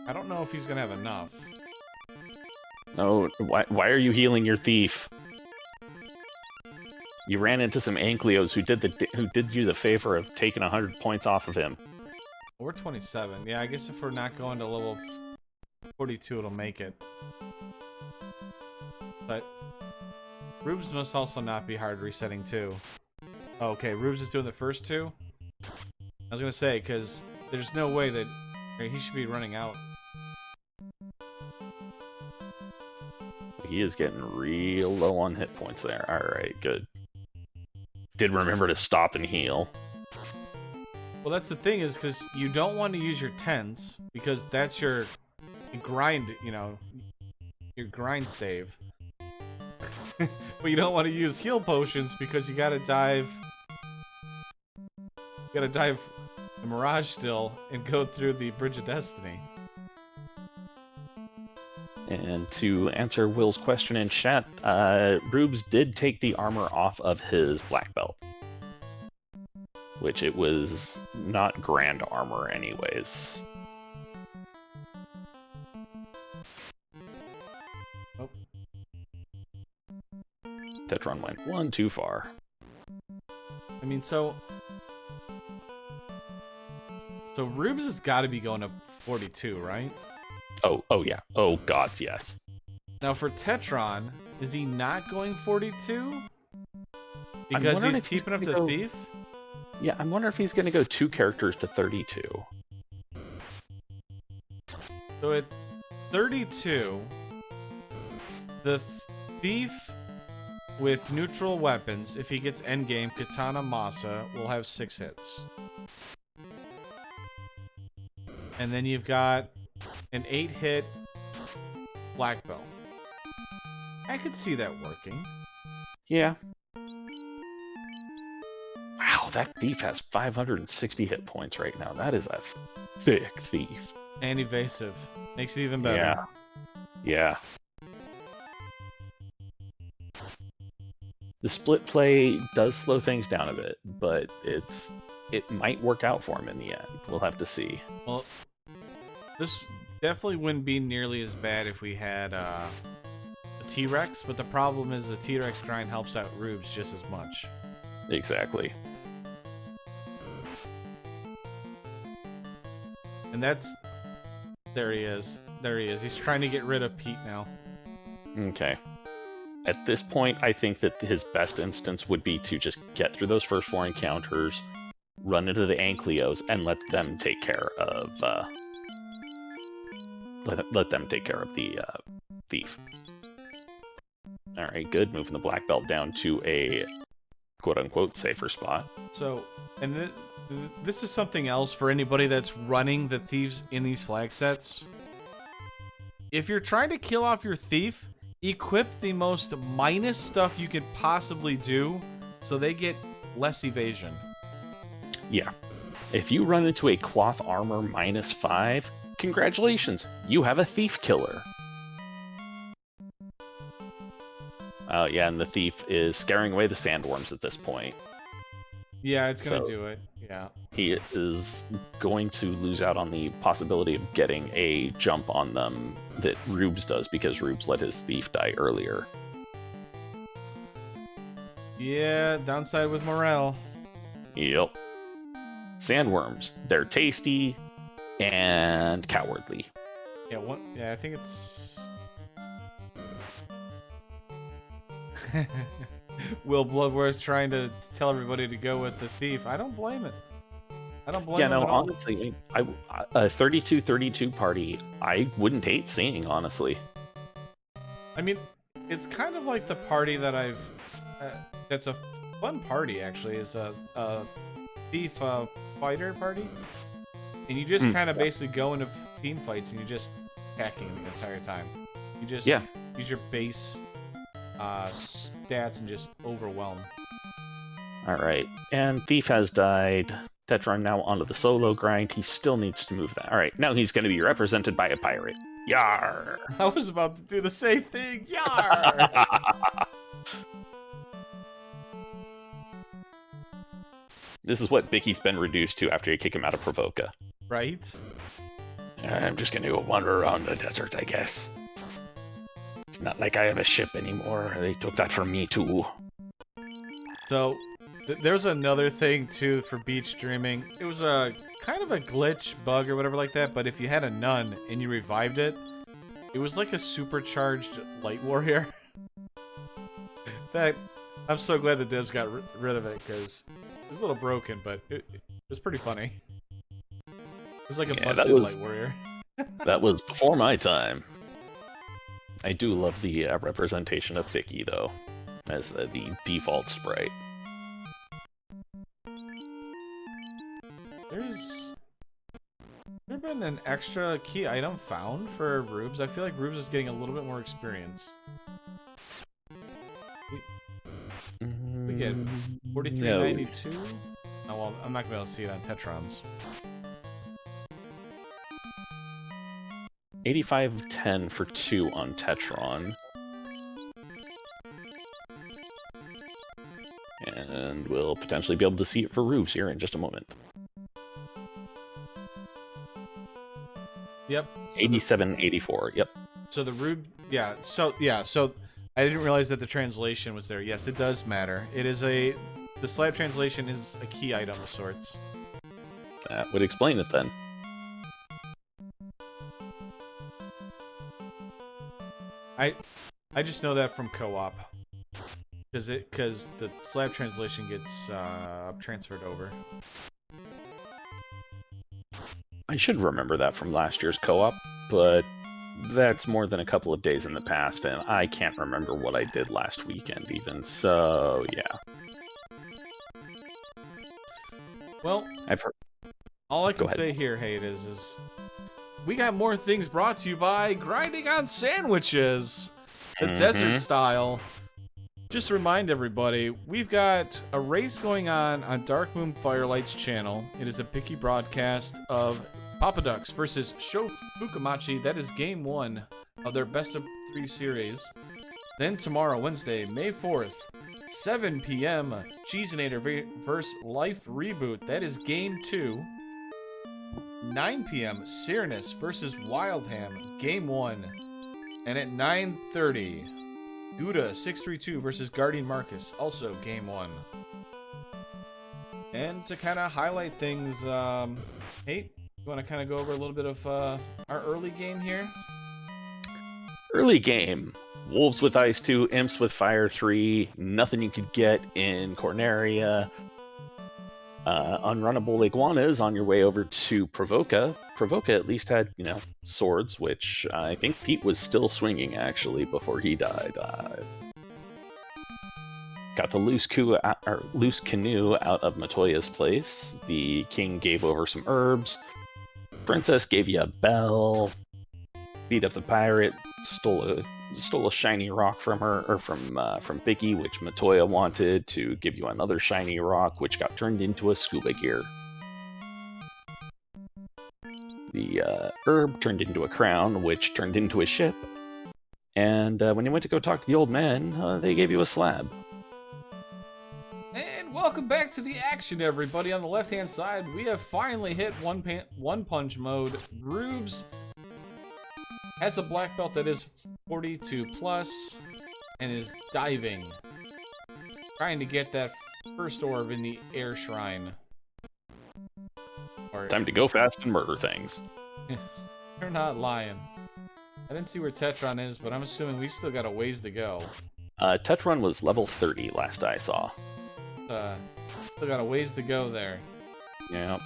I don't know if he's gonna have enough. No, why are you healing your thief? You ran into some Ankleos who did you the favor of taking 100 points off of him. We're 27. Yeah, I guess if we're not going to level 42, it'll make it. But Rubes must also not be hard resetting too. Oh, okay, Rubes is doing the first 2. I was gonna say, because there's no way that he should be running out. He is getting real low on hit points there. Alright, good. Did remember to stop and heal. Well, that's the thing, is because you don't want to use your 10s, because that's your grind, you know, your grind save. But you don't want to use heal potions because you gotta dive. You gotta dive the Mirage still and go through the Bridge of Destiny. And to answer Will's question in chat, Rubes did take the armor off of his black belt. Which it was not grand armor anyways. Oh. Tetron went one too far. I mean, so Rubes has got to be going to 42, right? Oh yeah. Oh gods, yes. Now for Tetron, is he not going 42? Because he's keeping up the thief? Yeah, I'm wondering if he's going to go 2 characters to 32. So at 32, the thief with neutral weapons, if he gets endgame Katana Masa, will have 6 hits. And then you've got an 8-hit black belt. I could see that working. Yeah. Wow, that thief has 560 hit points right now. That is a thick thief. And evasive. Makes it even better. Yeah. Yeah. The split play does slow things down a bit, but it might work out for him in the end. We'll have to see. Well, this definitely wouldn't be nearly as bad if we had a T-Rex, but the problem is the T-Rex grind helps out Rubes just as much. Exactly. And that's... There he is. There he is. He's trying to get rid of Pete now. Okay. At this point, I think that his best instance would be to just get through those first 4 encounters, run into the Ankleos, and let them take care of let them take care of the thief. All right, good. Moving the black belt down to a quote-unquote safer spot. So, and this is something else for anybody that's running the thieves in these flag sets. If you're trying to kill off your thief, equip the most minus stuff you could possibly do so they get less evasion. Yeah. If you run into a cloth armor -5, congratulations, you have a thief killer. Yeah, and the thief is scaring away the sandworms at this point. Yeah, it's gonna do it. Yeah. He is going to lose out on the possibility of getting a jump on them that Rubes does because Rubes let his thief die earlier. Yeah, downside with morale. Yep. Sandworms. They're tasty and cowardly. Yeah, yeah, I think it's... Will Bloodworth trying to tell everybody to go with the thief. I don't blame it. I don't blame him at all. Honestly, a 32-32 party, I wouldn't hate seeing, honestly. I mean, it's kind of like the party that I've... that's a fun party, actually, is a thief fighter party. And you just kind of basically go into team fights and you're just hacking the entire time. You just use your base stats and just overwhelm. Alright, and Thief has died. Tetron now onto the solo grind. He still needs to move that. Alright, now he's going to be represented by a pirate. Yar! I was about to do the same thing. Yar! This is what Bicky's been reduced to after you kick him out of Provoca. Right? I'm just going to wander around the desert, I guess. It's not like I have a ship anymore. They took that from me, too. So, there's another thing, too, for beach streaming. It was a kind of a glitch, bug, or whatever like that, but if you had a nun and you revived it, it was like a supercharged light warrior. I'm so glad the devs got rid of it, because it was a little broken, but it was pretty funny. It was like a busted light warrior. That was before my time. I do love the representation of Vicky, though, as the default sprite. There's there been an extra key item found for Rubes? I feel like Rubes is getting a little bit more experience. We get 4392? No. Oh, well, I'm not gonna be able to see it on Tetrons. 8510 for 2 on Tetron. And we'll potentially be able to see it for Rubes here in just a moment. Yep. 8784, yep. So the Rube, so I didn't realize that the translation was there. Yes, it does matter. It is the slab translation is a key item of sorts. That would explain it then. I just know that from co-op. Because the slab translation gets transferred over. I should remember that from last year's co-op, but that's more than a couple of days in the past, and I can't remember what I did last weekend even, so yeah. Well, I've heard. All I can say here, Hades, is we got more things brought to you by Grinding on Sandwiches, the desert style. Just to remind everybody, we've got a race going on Dark Moon Firelight's channel. It is a picky broadcast of Papa Ducks versus Sho Fukamachi. That is game 1 of their best of 3 series. Then tomorrow, Wednesday, May 4th, 7 p.m., Cheesinator vs. Life Reboot. That is game 2. 9 p.m., Cyrnus versus Wildham, game 1. And at 9:30, Gouda632 versus Guardian Marcus, also game 1. And to kind of highlight things, Nate, you want to kind of go over a little bit of our early game here? Early game. Wolves with Ice 2, Imps with Fire 3, nothing you could get in Corneria. Unrunnable Iguanas on your way over to Provoca. Provoca at least had, swords, which I think Pete was still swinging, actually, before he died. Got the loose canoe out of Matoya's place. The king gave over some herbs. Princess gave you a bell. Beat up the pirate. Stole a shiny rock from her, or from Vicky, which Matoya wanted to give you another shiny rock, which got turned into a scuba gear. The herb turned into a crown, which turned into a ship. And when you went to go talk to the old man, they gave you a slab. And welcome back to the action, everybody. On the left-hand side, we have finally hit one punch mode. Rubes has a black belt that is 42 plus and is diving, trying to get that first orb in the air shrine. Time to go fast and murder things. You're not lying. I didn't see where Tetron is, but I'm assuming we still got a ways to go. Tetron was level 30 last I saw. Still got a ways to go there. Yeah.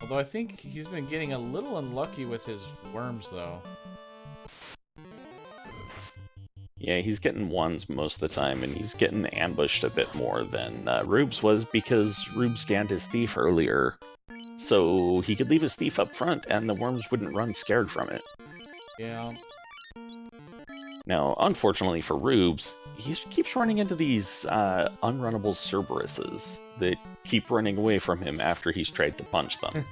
Although I think he's been getting a little unlucky with his worms, though. Yeah, he's getting ones most of the time, and he's getting ambushed a bit more than Rubes was, because Rubes scanned his thief earlier, So he could leave his thief up front, and the worms wouldn't run scared from it. Yeah. Now, unfortunately for Rubes, he keeps running into these unrunnable Cerberuses that keep running away from him after he's tried to punch them.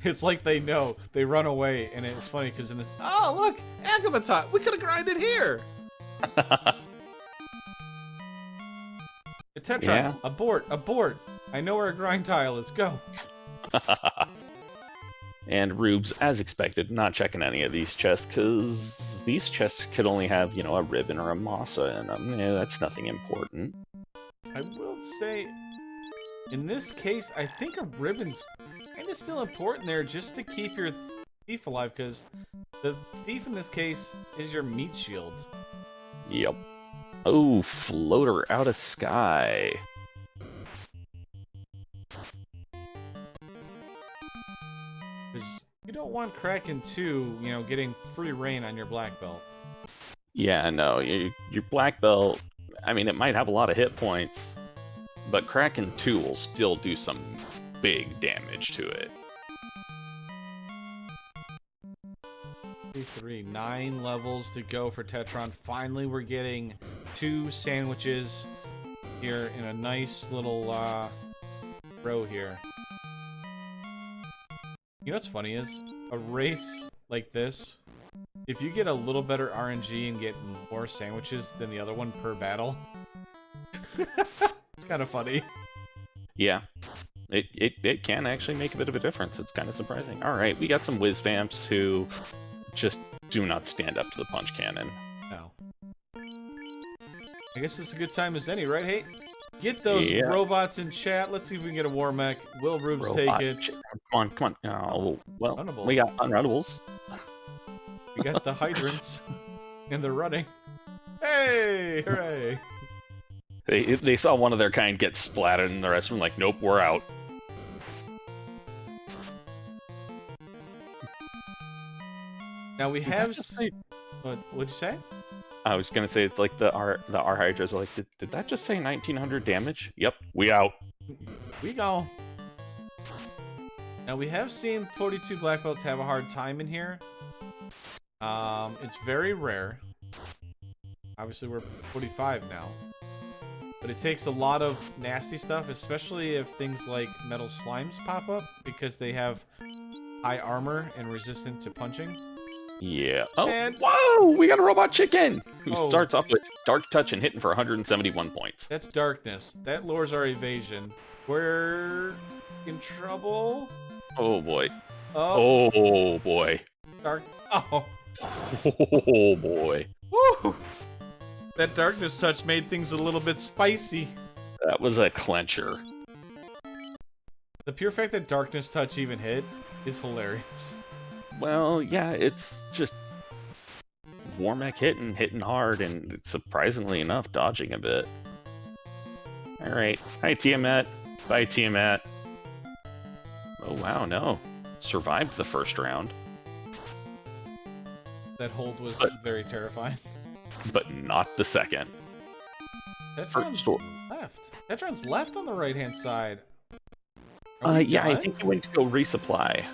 It's like they know. They run away, and it's funny because in this... Oh, look! Agamatot! We could have grinded here! The Tetron! Yeah. Abort! Abort! I know where a grind tile is. Go! And Rubes, as expected, not checking any of these chests, because these chests could only have, a ribbon or a masa in them. Yeah, that's nothing important. I will say, in this case, I think a ribbon's kind of still important there just to keep your thief alive, because the thief in this case is your meat shield. Yep. Oh, floater out of sky. You don't want Kraken 2, getting free reign on your black belt. Yeah, no, your black belt, I mean, it might have a lot of hit points, but Kraken 2 will still do some big damage to it. 9 levels to go for Tetron. Finally, we're getting 2 sandwiches here in a nice little row here. You know what's funny is, a race like this, if you get a little better RNG and get more sandwiches than the other one per battle, it's kind of funny. Yeah, it can actually make a bit of a difference. It's kind of surprising. All right, we got some whiz vamps who just do not stand up to the punch cannon. No. I guess it's a good time as any, right, Hey? Get those robots in chat. Let's see if we can get a war mech. Will Rubes take it? Come on. Oh, well, Runnable. we got unrunnables. We got the hydrants, and they're running. Hey! Hooray! They saw one of their kind get splattered, and the rest of them like, nope, we're out. Now we have... What'd you say? I was gonna say it's like the R Hydras are like, did that just say 1900 damage? Yep, we out. We go. Now we have seen 42 black belts have a hard time in here. It's very rare. Obviously we're 45 now. But it takes a lot of nasty stuff, especially if things like metal slimes pop up, because they have high armor and resistant to punching. Yeah. Oh, and... whoa! We got a robot chicken who starts off with Dark Touch and hitting for 171 points. That's darkness. That lowers our evasion. We're in trouble. Oh boy. Oh boy. Dark. Oh. Oh boy. Woo! That darkness touch made things a little bit spicy. That was a clencher. The pure fact that darkness touch even hit is hilarious. Well, yeah, it's just Warmech hitting hard, and it's surprisingly enough dodging a bit. Alright. Hi, Tiamat. Bye, Tiamat. Oh, wow, no. Survived the first round. That hold was very terrifying. But not the second. Tetron's left. Tetron's left on the right-hand side. Yeah, I think he went to go resupply.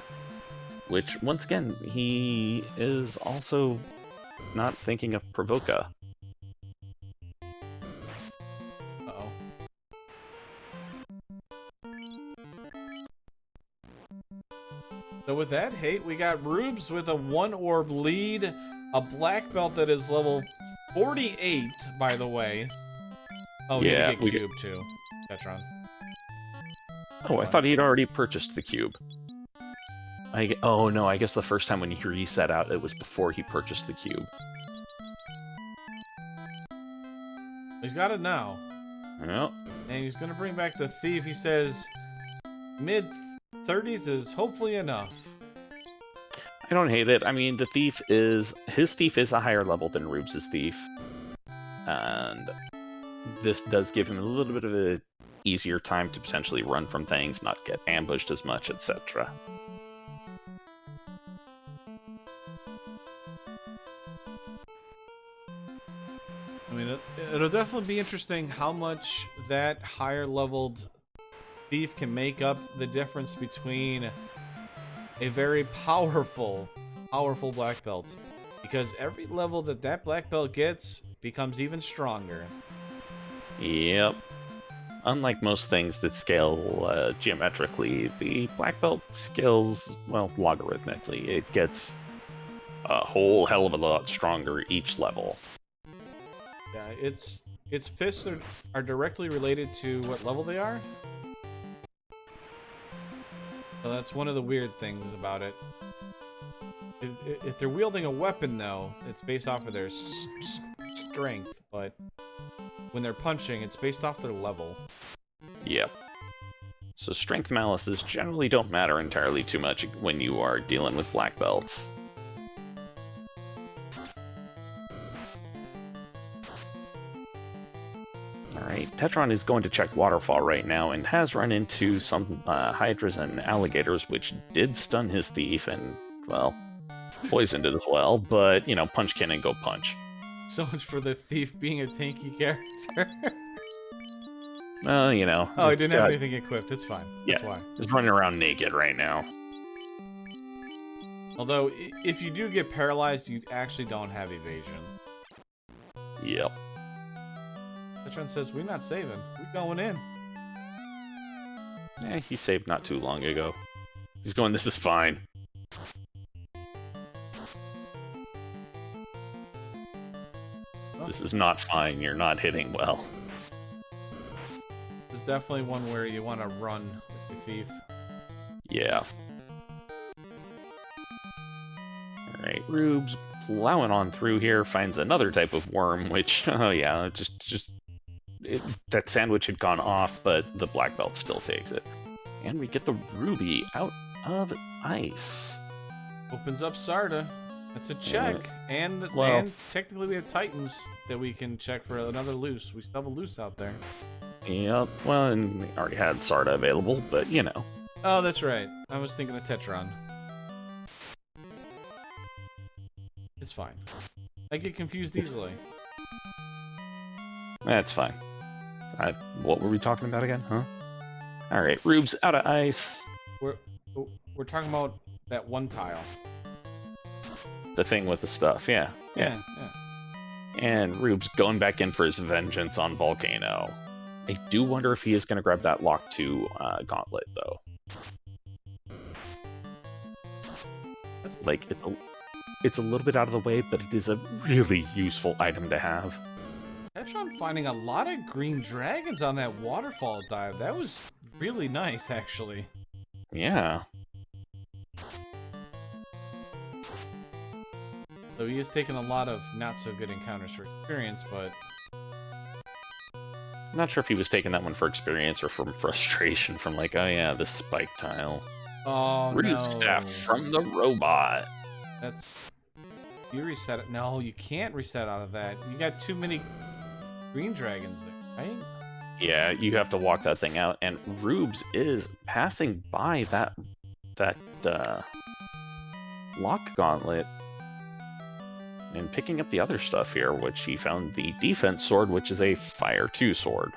Which, once again, he is also not thinking of Provoca. Uh-oh. So with that, hey, we got Rubes with a 1-orb lead. A black belt that is level 48, by the way. Oh, yeah, he get cube too. Tetron. Oh, I thought he'd already purchased the cube. Oh no, I guess the first time when he reset out, it was before he purchased the cube. He's got it now. Well. And he's going to bring back the thief. He says mid-30s is hopefully enough. I don't hate it. I mean, his thief is a higher level than Rubes' thief. And this does give him a little bit of an easier time to potentially run from things, not get ambushed as much, etc. I mean, it'll definitely be interesting how much that higher leveled Thief can make up the difference between a very powerful black belt. Because every level that black belt gets becomes even stronger. Yep. Unlike most things that scale geometrically, the black belt scales, well, logarithmically. It gets a whole hell of a lot stronger each level. Yeah, its fists are directly related to what level they are. So that's one of the weird things about it. If they're wielding a weapon, though, it's based off of their strength, but when they're punching, it's based off their level. Yep. So strength malices generally don't matter entirely too much when you are dealing with black belts. Alright, Tetron is going to check Waterfall right now and has run into some hydras and alligators, which did stun his thief and, well, poisoned it as well, but, you know, punch cannon, go punch. So much for the thief being a tanky character. Well, you know. Oh, he didn't have anything equipped. It's fine. That's why. He's running around naked right now. Although, if you do get paralyzed, you actually don't have evasion. Yep. Tetron says, we're not saving. We're going in. Yeah, he saved not too long ago. He's going, this is fine. This is not fine. You're not hitting well. This is definitely one where you want to run with the thief. Yeah. Alright, Rubes plowing on through here, finds another type of worm, which, oh yeah, that sandwich had gone off, but the black belt still takes it. And we get the ruby out of ice. Opens up Sarda. That's a check. And technically we have Titans that we can check for another loose. We still have a loose out there. Yep, well, and we already had Sarda available, but you know. Oh, that's right. I was thinking of Tetron. It's fine. I get confused easily. That's fine. What were we talking about again, huh? Alright, Rubes out of ice. We're talking about that one tile. The thing with the stuff, yeah. And Rubes going back in for his vengeance on Volcano. I do wonder if he is going to grab that Lock 2 gauntlet, though. Like, it's a little bit out of the way, but it is a really useful item to have. Tetron finding a lot of green dragons on that waterfall dive. That was really nice, actually. Yeah. So he has taken a lot of not-so-good encounters for experience, but... I'm not sure if he was taking that one for experience or from frustration from like, oh yeah, the spike tile. Oh, Root no. staff from the robot. That's... You reset it. No, you can't reset out of that. You got too many green dragons there, right? Yeah, you have to walk that thing out, and Rubes is passing by that lock gauntlet and picking up the other stuff here, which he found the defense sword, which is a Fire 2 sword.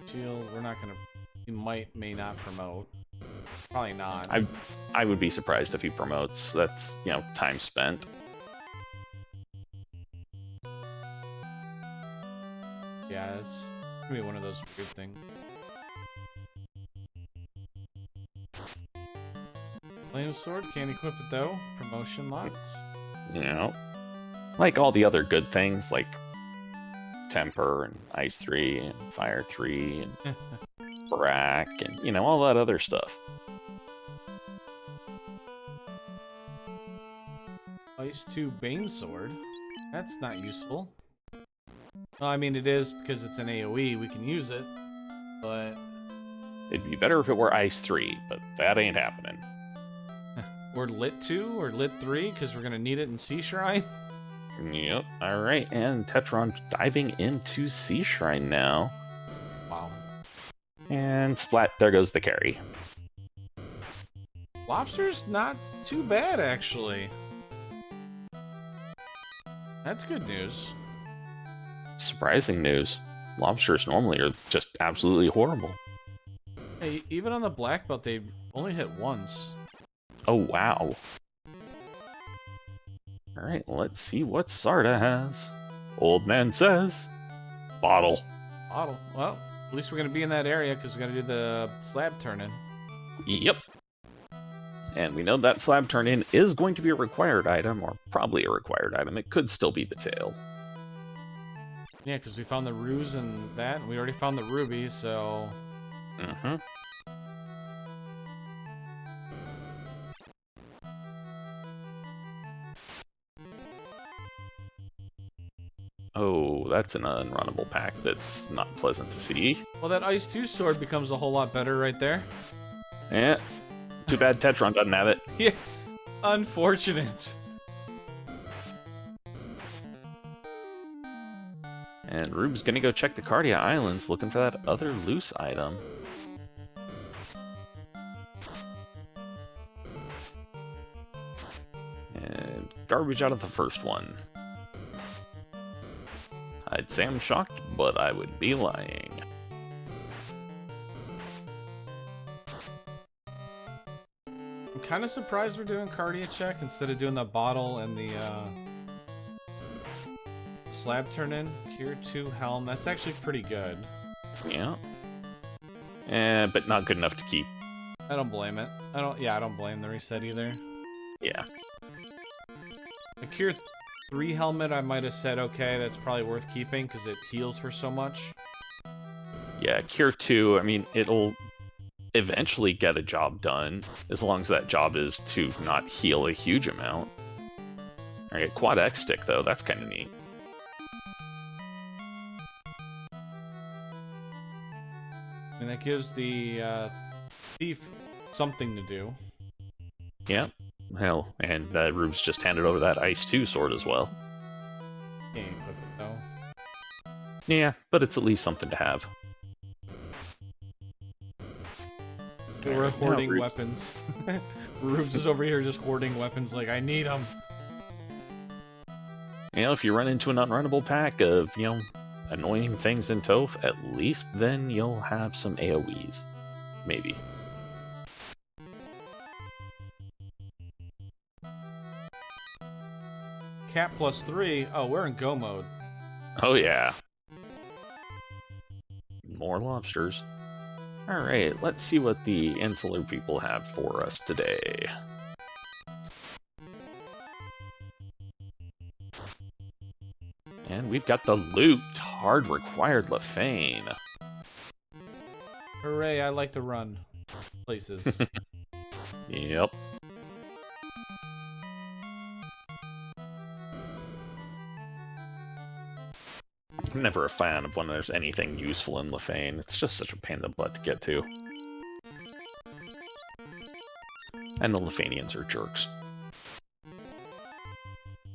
Shield, we're not gonna... He may not promote. Probably not. I would be surprised if he promotes. That's, you know, time spent. Yeah, it's gonna be one of those weird things. Flame sword, can't equip it though. Promotion locked. You know, like all the other good things, like Temper and Ice 3 and Fire 3 and Brack and, you know, all that other stuff. Ice 2 Bane sword. That's not useful. Well, I mean, it is because it's an AoE. We can use it, but... It'd be better if it were Ice 3, but that ain't happening. Or Lit 2 or Lit 3 because we're going to need it in Sea Shrine. Yep. Alright, and Tetron diving into Sea Shrine now. Wow. And splat, there goes the carry. Lobster's not too bad, actually. That's good news. Surprising news. lobsters normally are just absolutely horrible. Hey, even on the black belt, they only hit once. Oh, wow. Alright, let's see what Sarda has. Old man says, bottle. Bottle. Well, at least we're going to be in that area because we're going to do the slab turn-in. Yep. And we know that slab turn-in is going to be a required item, or probably a required item. It could still be the tail. Yeah, because we found the ruse and that, and we already found the ruby, so... Mm-hmm. Oh, that's an unrunnable pack that's not pleasant to see. Well, that Ice 2 sword becomes a whole lot better right there. Yeah. Too bad Tetron doesn't have it. Yeah. Unfortunate. And Rube's gonna go check the Cardia Islands looking for that other loose item. And garbage out of the first one. I'd say I'm shocked, but I would be lying. I'm kind of surprised we're doing Cardia check instead of doing the bottle and the slab turn-in. Cure 2 helm. That's actually pretty good. Yeah. But not good enough to keep. I don't blame it. I don't blame the reset either. Yeah. The Cure 3 helmet, I might have said, okay, that's probably worth keeping because it heals for so much. Yeah, Cure 2, I mean, it'll eventually get a job done, as long as that job is to not heal a huge amount. Alright, Quad X stick, though, that's kind of neat. And that gives the thief something to do. Yeah. Hell, and Rube's just handed over that Ice 2 sword as well. Can't equip it, though. Yeah, but it's at least something to have. We're hoarding Rubes. weapons. Rubes is over here just hoarding weapons like, I need them. You know, if you run into an unrunnable pack of, annoying things in Toph, at least then you'll have some AoEs. Maybe. Cat +3. Oh, we're in go mode. Oh yeah. More lobsters. Alright, let's see what the insular people have for us today. And we've got the loot, hard required Lefane. Hooray, I like to run places. Yep. I'm never a fan of when there's anything useful in Lefane. It's just such a pain in the butt to get to. And the Lefanians are jerks.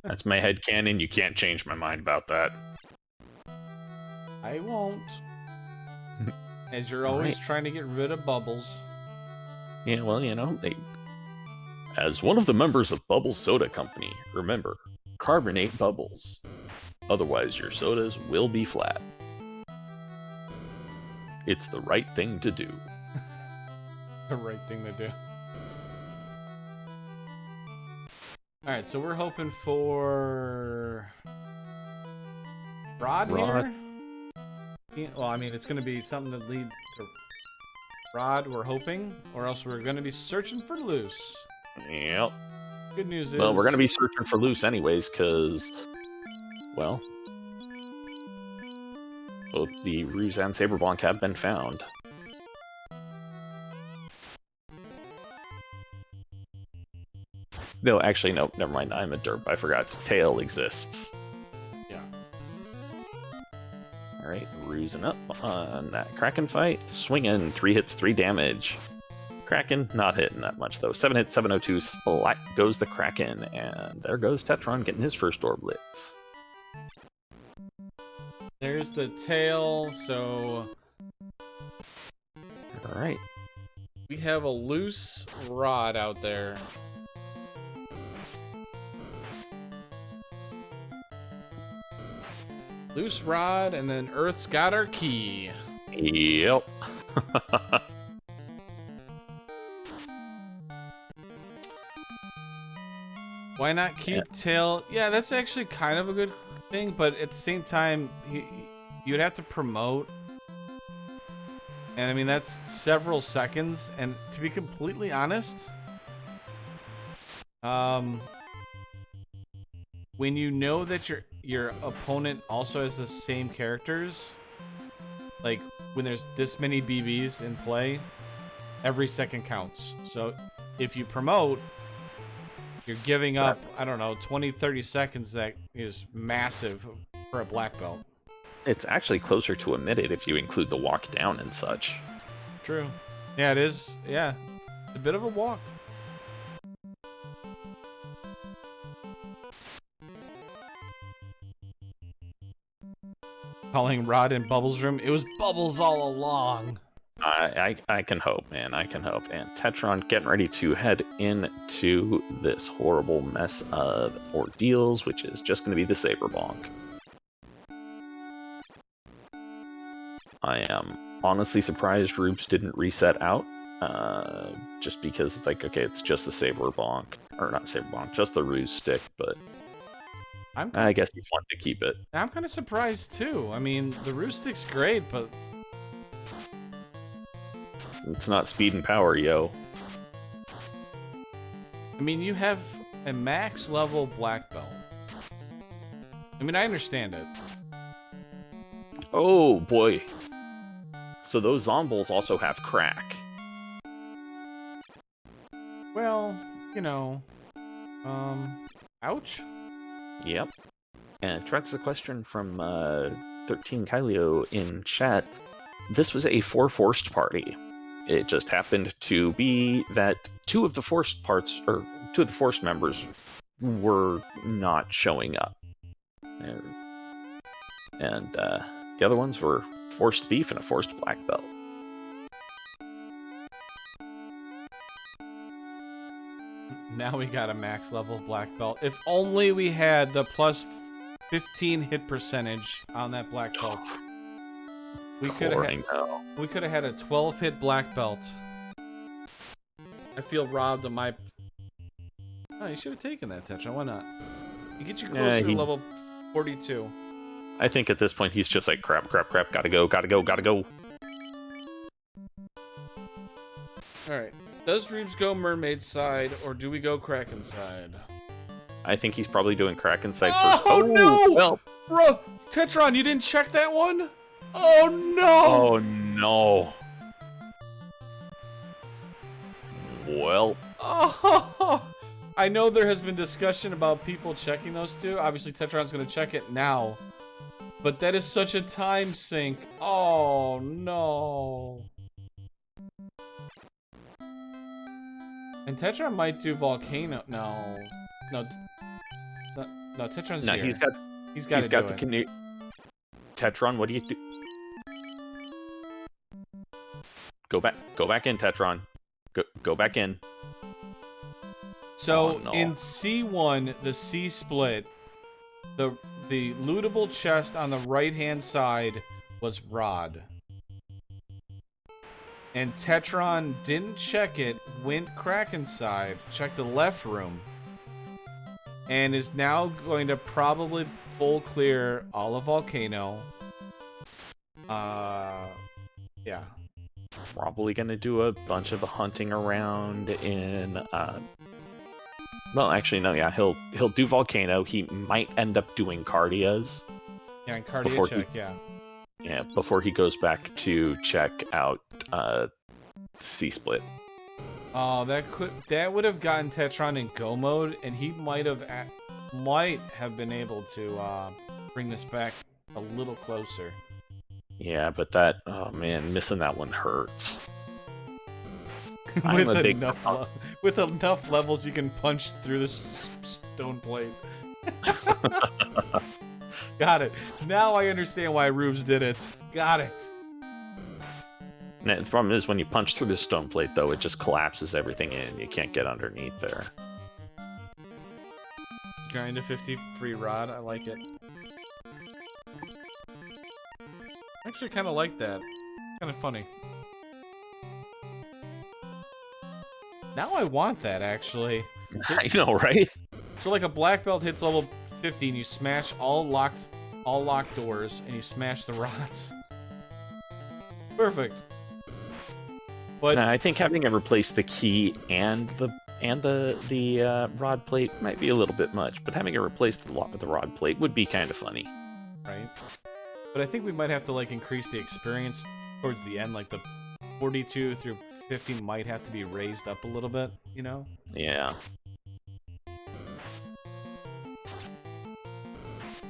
That's my headcanon. You can't change my mind about that. I won't. As you're always trying to get rid of bubbles. Yeah, well, as one of the members of Bubble Soda Company, remember, carbonate bubbles. Otherwise, your sodas will be flat. It's the right thing to do. The right thing to do. Alright, so we're hoping for... Rod here? Yeah, well, I mean, it's going to be something that leads to Rod, we're hoping, or else we're going to be searching for loose. Yep. Good news is... Well, we're going to be searching for loose anyways, because... Well, both the Ruse and Saberblanc have been found. No, actually, no, never mind. I'm a derp. I forgot. Tail exists. Yeah. Alright, Rusing up on that Kraken fight. Swinging, 3 hits, 3 damage. Kraken, not hitting that much, though. 7 hits, 702. Splat goes the Kraken. And there goes Tetron getting his first orb lit. There's the tail, so... Alright. We have a loose rod out there. Loose rod, and then Earth's got our key. Yep. Why not keep tail? Yeah, that's actually kind of a good thing, but at the same time, you'd have to promote. And I mean, that's several seconds. And to be completely honest, when you know that your opponent also has the same characters, like when there's this many BBs in play, every second counts. So if you promote, you're giving up, I don't know, 20, 30 seconds. That is massive for a black belt. It's actually closer to a minute if you include the walk down and such. True. Yeah, it is. Yeah. A bit of a walk. Calling Rod in Bubbles' room. It was Bubbles all along. I can hope, man. I can hope. And Tetron getting ready to head into this horrible mess of Ordeals, which is just going to be the Saber Bonk. I am honestly surprised Rubes didn't reset out, just because it's like, okay, it's just the Saber Bonk, or not Saber Bonk, just the Ruse Stick, but I guess he wanted to keep it. I'm kind of surprised too. I mean, the Ruse Stick's great, but it's not speed and power, yo. I mean, you have a max level black belt. I mean, I understand it. Oh boy. So those zombies also have crack. Well, you know, ouch. Yep. And to answer the question from 13 Kylio in chat, this was a 4 forced party. It just happened to be that two of the forced members were not showing up. And the other ones were forced thief and a forced black belt. Now we got a max level black belt. If only we had the plus 15 hit percentage on that black belt. We could have had a 12 hit black belt. I feel robbed of my. Oh, you should have taken that, Tetron. Why not? You get you closer to level 42. I think at this point he's just like, crap, gotta go. Alright. Does Rubes go mermaid side, or do we go kraken side? I think he's probably doing kraken side first. Oh no! Well. Bro, Tetron, you didn't check that one? Oh no! Oh no. Well. Oh, I know there has been discussion about people checking those two. Obviously, Tetron's going to check it now. But that is such a time sink. Oh, no. And Tetron might do Volcano. No, Tetron's here. He's got the Canoe. Tetron, what do you do? Go back in, Tetron. Go back in. So, oh, no. in C1, the C split, the lootable chest on the right-hand side was Rod. And Tetron didn't check it, went Kraken side, checked the left room, and is now going to probably full clear all of Volcano. Yeah. Probably gonna do a bunch of hunting around in well, actually, no, yeah, he'll do Volcano. He might end up doing Cardias. Yeah, and Cardia check, yeah. Yeah, before he goes back to check out C-Split. Oh, that would have gotten Tetron in go mode, and he might have been able to bring this back a little closer. Yeah, but that, oh man, missing that one hurts. With enough levels, you can punch through this stone plate. Got it. Now I understand why Rubes did it. Got it. And the problem is, when you punch through the stone plate, though, it just collapses everything in. You can't get underneath there. Grind to 50 free rod. I like it. I actually kind of like that. Kind of funny. Now I want that, actually. I know, right? So like a black belt hits level 50 and you smash all locked doors and you smash the rods. Perfect. But I think having it replace the key and the rod plate might be a little bit much, but having it replace the rod plate would be kind of funny. right. But I think we might have to like increase the experience towards the end, like the 42 through 50 might have to be raised up a little bit, you know? Yeah.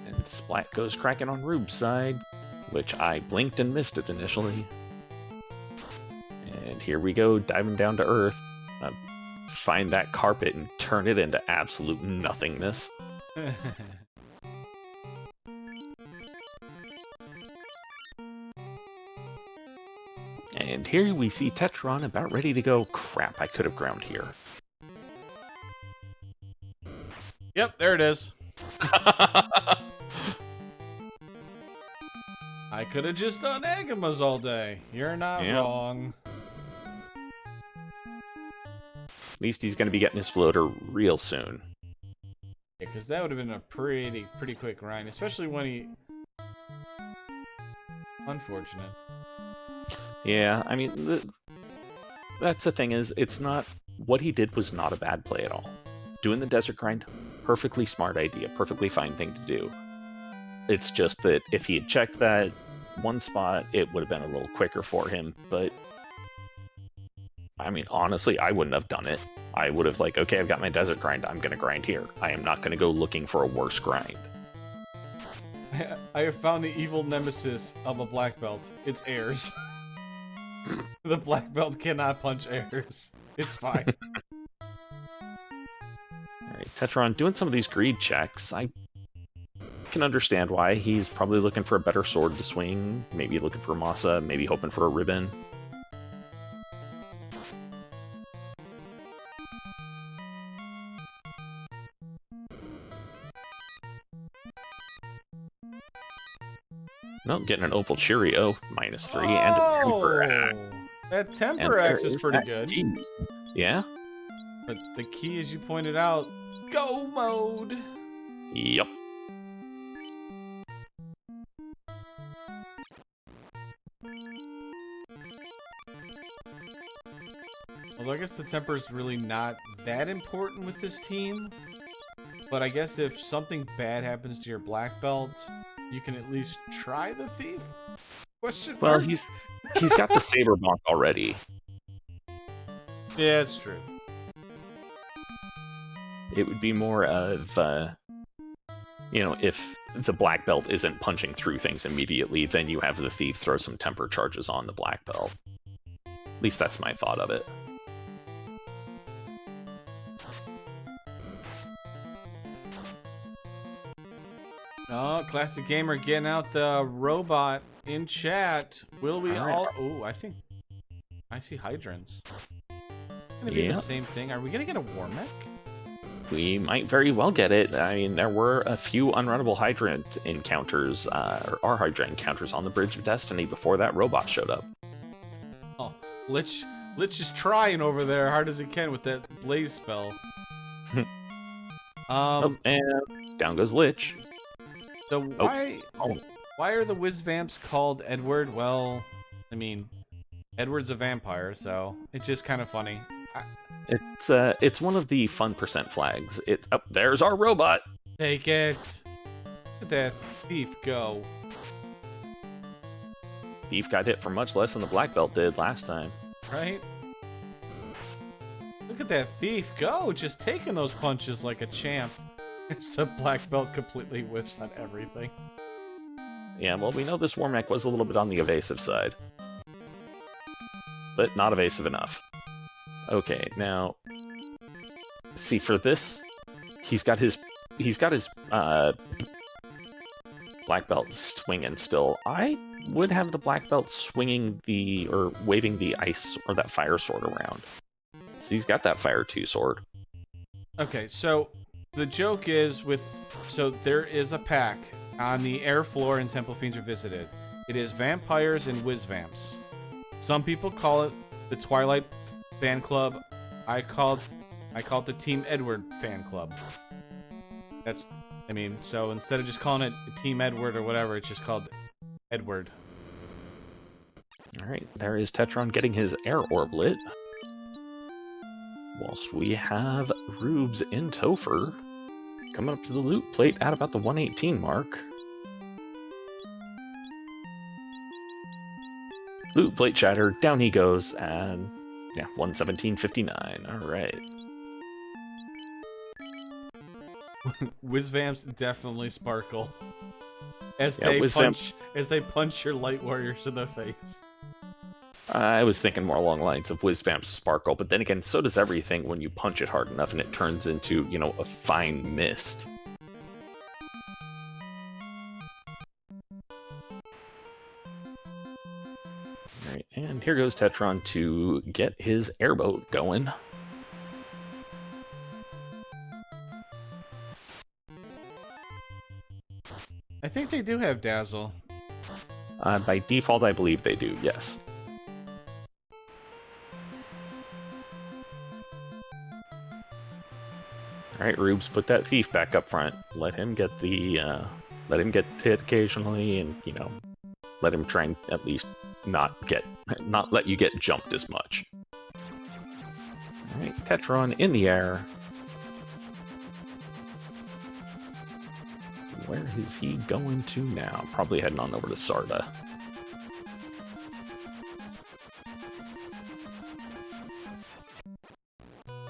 And Splat goes cracking on Rube's side, which I blinked and missed it initially. And here we go, diving down to Earth. Find that carpet and turn it into absolute nothingness. And here we see Tetron about ready to go. Crap, I could have ground here. Yep, there it is. I could have just done Agamas all day. You're not wrong. At least he's going to be getting his floater real soon. Yeah, because that would have been a pretty quick grind, especially when he... Unfortunate. Yeah, I mean, that's the thing is, it's not... What he did was not a bad play at all. Doing the desert grind, perfectly smart idea, perfectly fine thing to do. It's just that if he had checked that one spot, it would have been a little quicker for him, but... I mean, honestly, I wouldn't have done it. I would have like, okay, I've got my desert grind, I'm going to grind here. I am not going to go looking for a worse grind. I have found the evil nemesis of a black belt. It's airs. The black belt cannot punch airs. It's fine. Alright, Tetron doing some of these greed checks. I can understand why. He's probably looking for a better sword to swing, maybe looking for a Masa, maybe hoping for a ribbon. No, getting an Opal Cheerio, -3, and a Temper Axe. That Temper Axe is pretty good. Key. Yeah? But the key, as you pointed out, go mode. Yep. Although I guess the Temper's really not that important with this team. But I guess if something bad happens to your black belt, you can at least try the thief? Question mark? Well, he's got the Saber Bonk already. Yeah, it's true. It would be more of, you know, if the black belt isn't punching through things immediately, then you have the thief throw some temper charges on the black belt. At least that's my thought of it. Oh, Classic Gamer getting out the robot in chat. Will we all... Oh, I think... I see hydrants. Gonna be the same thing. Are we gonna get a war mech? We might very well get it. I mean, there were a few unrunnable hydrant encounters, or hydrant encounters on the Bridge of Destiny before that robot showed up. Oh, Lich is trying over there hard as he can with that blaze spell. And down goes Lich. So why are the Whiz Vamps called Edward? Well, I mean, Edward's a vampire, so it's just kind of funny. It's one of the fun percent flags. It's up. There's our robot. Take it. Look at that thief go. Thief got hit for much less than the black belt did last time. Right? Look at that thief go, just taking those punches like a champ. It's the black belt completely whiffs on everything. Yeah, well, we know this war mech was a little bit on the evasive side. But not evasive enough. Okay, now... See, for this, he's got his black belt swinging still. I would have the black belt swinging or waving the ice or that fire sword around. So he's got that fire 2 sword. Okay, so the joke is so there is a pack on the air floor in Temple Fiends Revisited. It is vampires and whiz vamps. Some people call it the Twilight fan club. I call it the Team Edward fan club. So instead of just calling it Team Edward or whatever, it's just called Edward. Alright, there is Tetron getting his air orb lit. Whilst we have Rubes in Topher coming up to the loot plate at about the 118 mark. Loot plate shattered, down he goes, and yeah, 117.59. Alright. Whiz vamps definitely sparkle as Yeah, they punch your light warriors in the face. I was thinking more along the lines of whiz vamps sparkle, but then again, so does everything when you punch it hard enough and it turns into, you know, a fine mist. Alright, and here goes Tetron to get his airboat going. I think they do have Dazzle. By default, I believe they do, yes. Alright, Rubes, put that thief back up front. Let him get hit occasionally, and, you know, let him try and at least not let you get jumped as much. Alright, Tetron in the air. Where is he going to now? Probably heading on over to Sarda.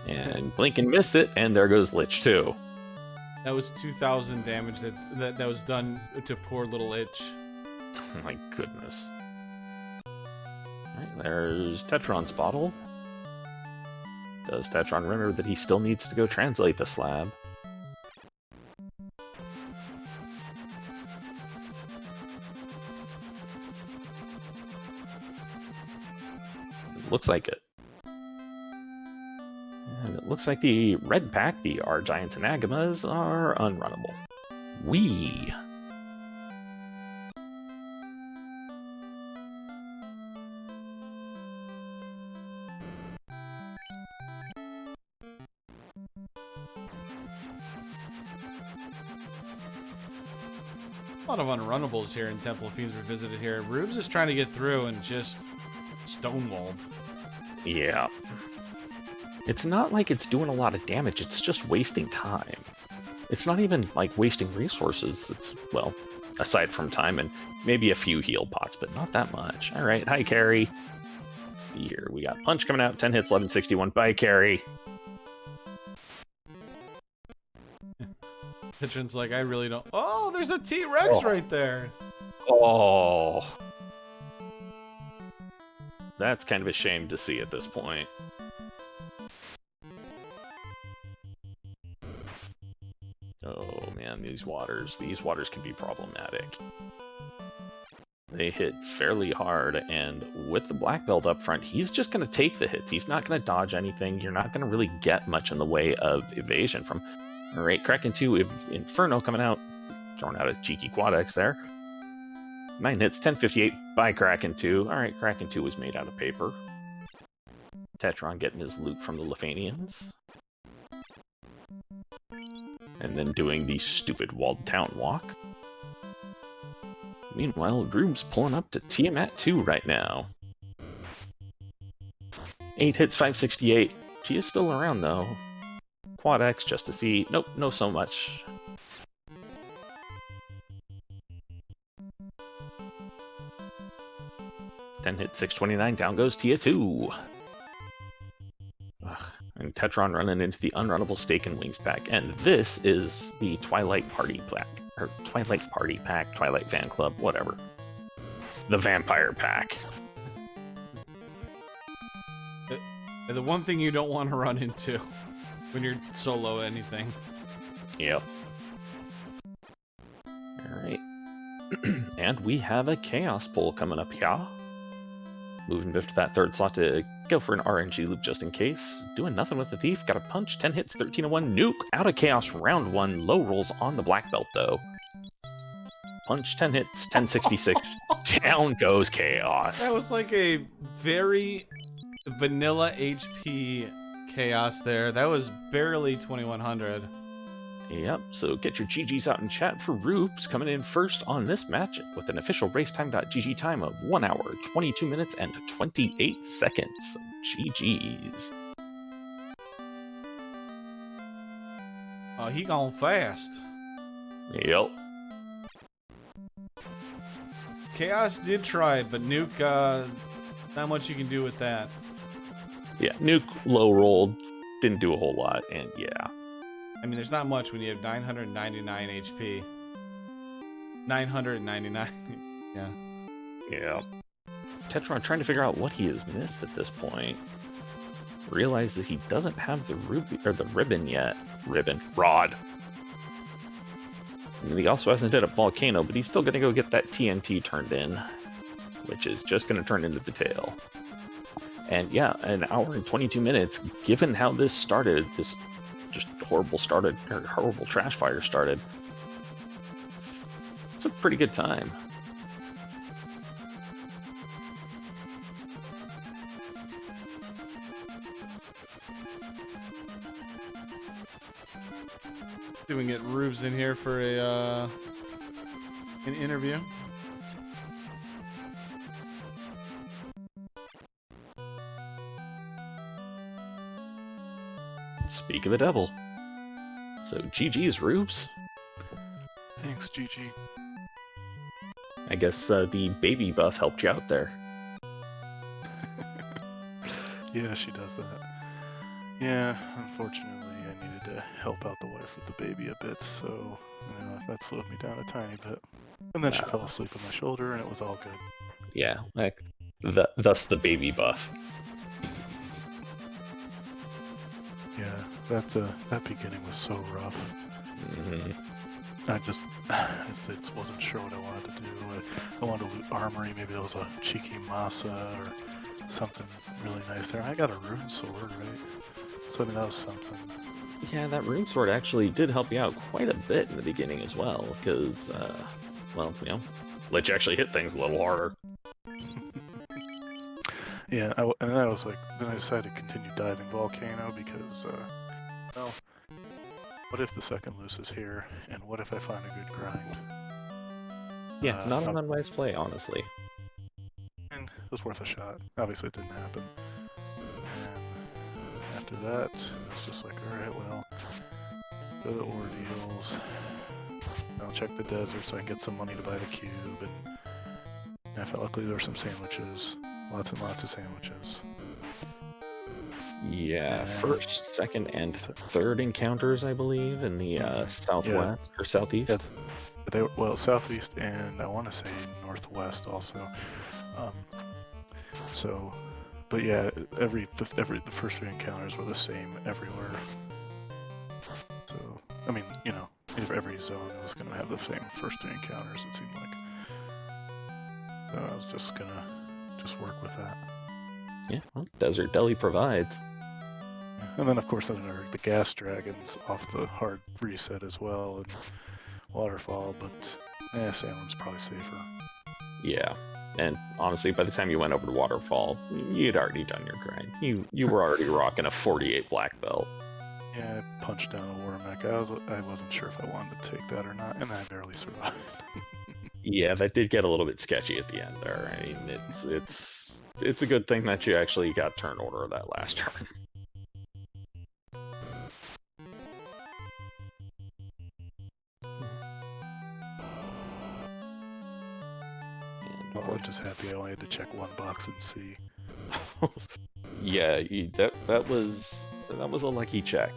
And blink and miss it, and there goes Lich too. That was 2,000 damage that was done to poor little Lich. Oh my goodness. Alright, there's Tetron's bottle. Does Tetron remember that he still needs to go translate the slab? Looks like it. And it looks like the red pack, the R Giants and Agamas, are unrunnable. Wee! A lot of unrunnables here in Temple of Fiends Revisited here. Rubes is trying to get through and just stonewalled. Yeah. It's not like it's doing a lot of damage, it's just wasting time. It's not even like wasting resources, it's, well, aside from time and maybe a few heal pots, but not that much. Alright, hi Carrie. Let's see here, we got Punch coming out, 10 hits, 1161, bye Carrie. Tetron's like, I really don't... Oh, there's a T-Rex right there! Oh. That's kind of a shame to see at this point. Oh man, these waters can be problematic. They hit fairly hard, and with the black belt up front, he's just going to take the hits. He's not going to dodge anything. You're not going to really get much in the way of evasion from... Alright, Kraken 2, Inferno coming out. Throwing out a cheeky Quad X there. 9 hits, 1058 by Kraken 2. Alright, Kraken 2 was made out of paper. Tetron getting his loot from the Lefanians. And then doing the stupid walled town walk. Meanwhile, Rubes pulling up to Tiamat 2 right now. 8 hits, 568. She is still around though. Quad X just to see. Nope, no so much. Ten hit 629, down goes Tia 2. And Tetron running into the unrunnable Stake and Wings pack. And this is the Twilight Party pack. Or Twilight Party pack, Twilight Fan Club, whatever. The Vampire pack. The one thing you don't want to run into when you're solo anything. Yep. Alright. And we have a Chaos pull coming up here. Moving Biff to that third slot to go for an RNG loop just in case. Doing nothing with the Thief. Got a punch. 10 hits, 1301. Nuke out of Chaos round 1. Low rolls on the Black Belt though. punch, 10 hits, 1066. Down goes Chaos. That was like a very vanilla HP Chaos there. That was barely 2100. Yep, so get your GGs out in chat for Rubes coming in first on this match with an official racetime.gg time of 1 hour, 22 minutes, and 28 seconds. GGs. Oh, he gone fast. Yep. Chaos did try it, but Nuke, not much you can do with that. Yeah, Nuke low rolled, didn't do a whole lot, and yeah. I mean, there's not much when you have 999 HP. 999. Yeah. Yeah. Tetron trying to figure out what he has missed at this point. Realizes he doesn't have the ruby or the ribbon yet. Rod. And he also hasn't hit a volcano, but he's still gonna go get that TNT turned in, which is just gonna turn into the tail. And yeah, an hour and 22 minutes, given how this started, this just horrible trash fire started. It's a pretty good time. See if we can get Rubes in here for a an interview. Speak of the devil. So GG's Rubes. Thanks, GG. I guess the baby buff helped you out there. Yeah, she does that. Yeah, unfortunately, I needed to help out the wife with the baby a bit, so that slowed me down a tiny bit. And then she fell asleep on my shoulder, and it was all good. Yeah, like thus the baby buff. Yeah, that beginning was so rough. Mm-hmm. I just wasn't sure what I wanted to do. I wanted to loot armory. Maybe there was a cheeky masa or something really nice there. I got a rune sword, right? So I mean, that was something. Yeah, that rune sword actually did help you out quite a bit in the beginning as well, because, well, let you actually hit things a little harder. Yeah, and I was like, then I decided to continue diving Volcano because, well, what if the second loose is here, and what if I find a good grind? Yeah, not an unwise play, honestly. And it was worth a shot. Obviously, it didn't happen. And after that, it was just like, alright, well, go to Ordeals. I'll check the desert so I can get some money to buy the cube, and I felt luckily there were some sandwiches. Lots and lots of sandwiches. Yeah, first, second, and third encounters, I believe, in the southwest or southeast. Yeah, they were, well, southeast and I want to say northwest also. But yeah, the first three encounters were the same everywhere. So I mean, every zone was gonna have the same first three encounters. It seemed like. So I was just gonna work with that. Yeah, well, Desert Deli provides. And then, of course, there are the gas dragons off the hard reset as well, and waterfall, but Salem's probably safer. Yeah, and honestly, by the time you went over to waterfall, you'd already done your grind. You were already rocking a 48 black belt. Yeah, I punched down a war mech. I wasn't sure if I wanted to take that or not, and I barely survived. Yeah, that did get a little bit sketchy at the end there. I mean, it's a good thing that you actually got turn order that last turn. I'm just happy I only had to check one box and see. Yeah, that was a lucky check.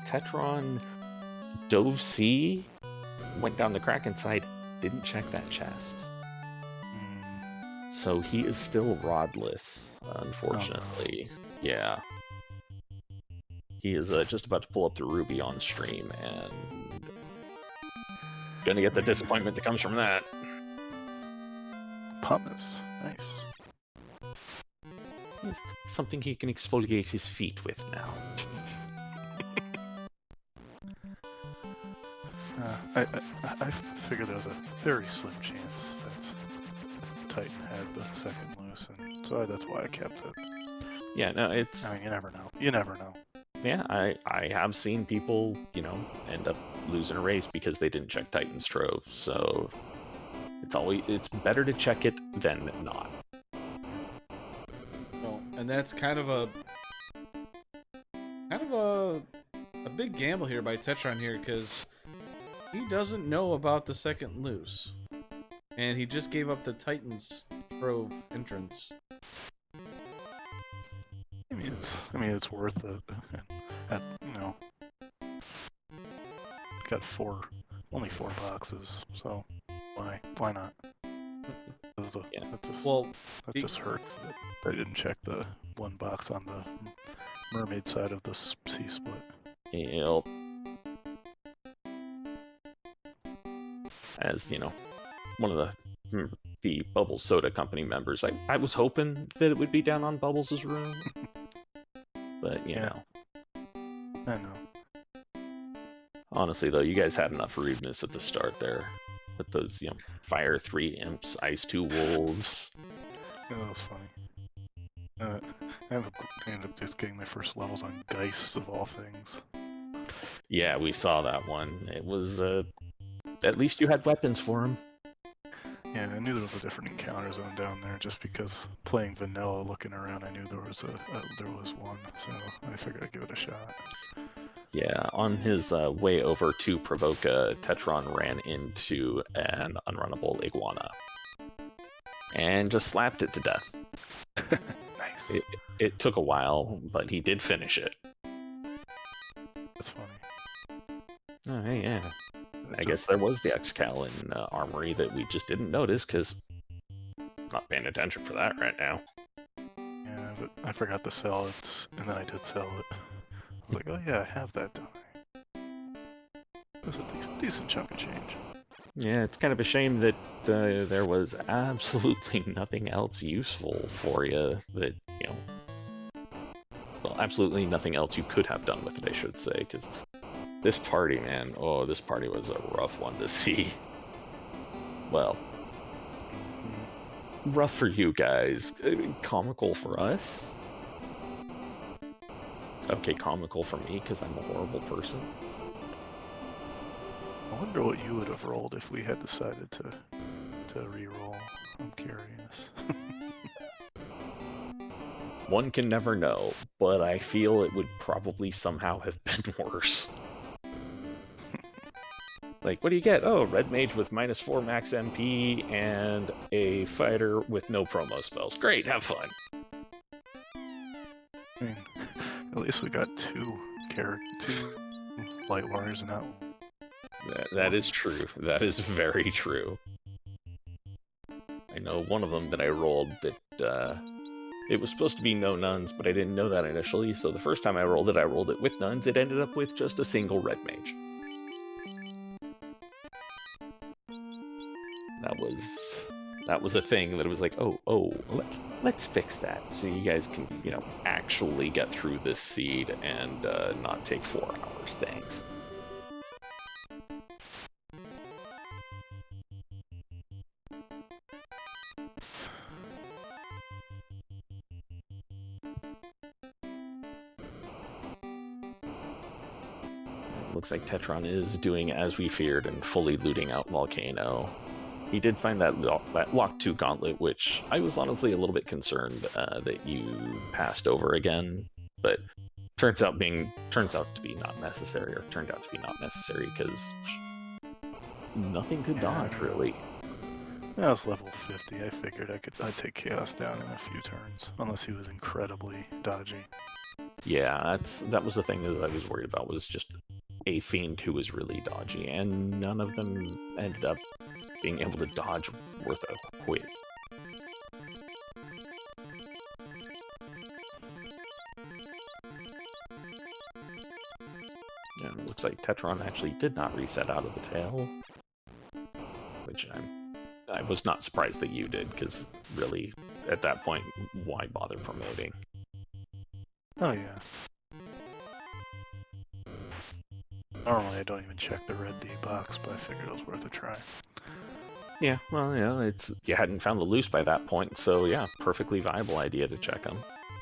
Tetron dove C, went down the Kraken side, didn't check that chest. So he is still rodless, unfortunately. Oh, no. Yeah. He is just about to pull up the Ruby on stream, and gonna get the disappointment that comes from that. Pumice. Nice. It's something he can exfoliate his feet with now. I figured there was a very slim chance that Titan had the second loose, and so that's why I kept it. Yeah, no, it's... I mean, you never know. You never know. Yeah, I have seen people, you know, end up losing a race because they didn't check Titan's Trove, so it's better to check it than not. Well, and that's kind of a big gamble here by Tetron here, because he doesn't know about the second loose, and he just gave up the Titan's Trove entrance. I mean, it's worth it. You know, got only four boxes, so why not? Yeah. That just hurts that I didn't check the one box on the mermaid side of the sea split. Yep. As you know, one of the Bubbles Soda Company members, I was hoping that it would be down on Bubbles' room, but you know. I know. Honestly, though, you guys had enough rudeness at the start there. With those, you know, Fire 3 Imps, Ice 2 Wolves. Yeah, that was funny. I ended up just getting my first levels on Geists, of all things. Yeah, we saw that one. It was, at least you had weapons for him. Yeah, I knew there was a different encounter zone down there just because playing vanilla, looking around, I knew there was one, so I figured I'd give it a shot. Yeah, on his way over to Provoca, Tetron ran into an unrunnable iguana. And just slapped it to death. Nice. It took a while, but he did finish it. That's funny. Oh, hey, yeah. I guess there was the Excal in Armory that we just didn't notice, because not paying attention for that right now. Yeah, but I forgot to sell it, and then I did sell it. I was like, oh yeah, I have that, don't I? It was a decent chunk of change. Yeah, it's kind of a shame that there was absolutely nothing else useful for you that, you know... Well, absolutely nothing else you could have done with it, I should say, because this party, man, oh, this party was a rough one to see. Well, rough for you guys, comical for us. Okay, comical for me, because I'm a horrible person. I wonder what you would have rolled if we had decided to re-roll. I'm curious. One can never know, but I feel it would probably somehow have been worse. Like, what do you get? Oh, Red Mage with -4 max MP and a fighter with no promo spells. Great, have fun. I mean, at least we got two light warriors and not one. That is true. That is very true. I know one of them that I rolled that it was supposed to be no nuns, but I didn't know that initially, so the first time I rolled it with nuns. It ended up with just a single Red Mage. That was a thing that it was like, let's fix that so you guys can, you know, actually get through this seed and not take 4 hours. Thanks. Looks like Tetron is doing as we feared and fully looting out Volcano. He did find that Lock 2 Gauntlet, which I was honestly a little bit concerned that you passed over again, but turned out to be not necessary because nothing could dodge, really. I was level 50. I figured I'd take Chaos down in a few turns, unless he was incredibly dodgy. Yeah, that was the thing that I was worried about, was just a Fiend who was really dodgy, and none of them ended up being able to dodge worth a quid. And it looks like Tetron actually did not reset out of the tail, which I was not surprised that you did, because really, at that point, why bother promoting? Oh yeah. Normally I don't even check the red D box, but I figured it was worth a try. Yeah, well, you know, you hadn't found the loose by that point, so yeah, perfectly viable idea to check them.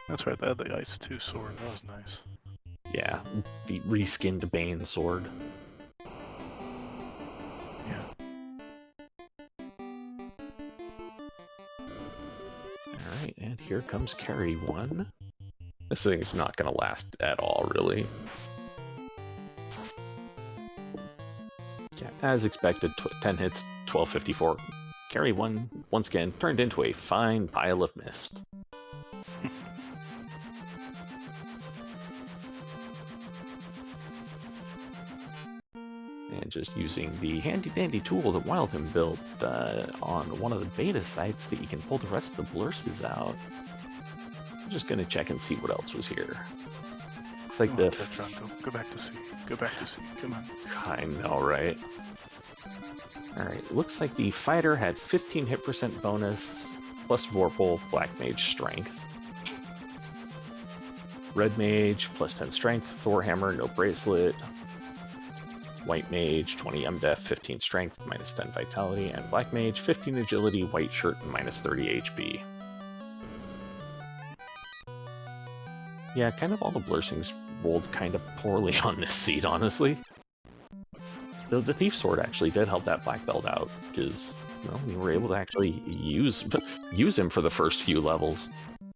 That's right, they had the Ice 2 sword, that was nice. Yeah, the reskinned Bane sword. Yeah. Alright, and here comes carry 1. This thing's not going to last at all, really. Yeah, as expected, 10 hits, 1254. Carry 1, once again, turned into a fine pile of mist. And just using the handy-dandy tool that Wildham built on one of the beta sites that you can pull the rest of the blurses out. I'm just going to check and see what else was here. Looks like Come on, Tetron, go back to sea. Go back to sea, come on. I know, right? Alright, looks like the fighter had 15 hit percent bonus, plus Vorpal, Black Mage Strength. Red Mage, plus 10 Strength, Thor Hammer, no Bracelet. White Mage, 20 MDef, 15 Strength, minus 10 Vitality, and Black Mage, 15 Agility, White Shirt, and minus 30 HP. Yeah, kind of all the blursings rolled kind of poorly on this seed, honestly. Though the Thief Sword actually did help that Black Belt out, because, well, we were able to actually use him for the first few levels.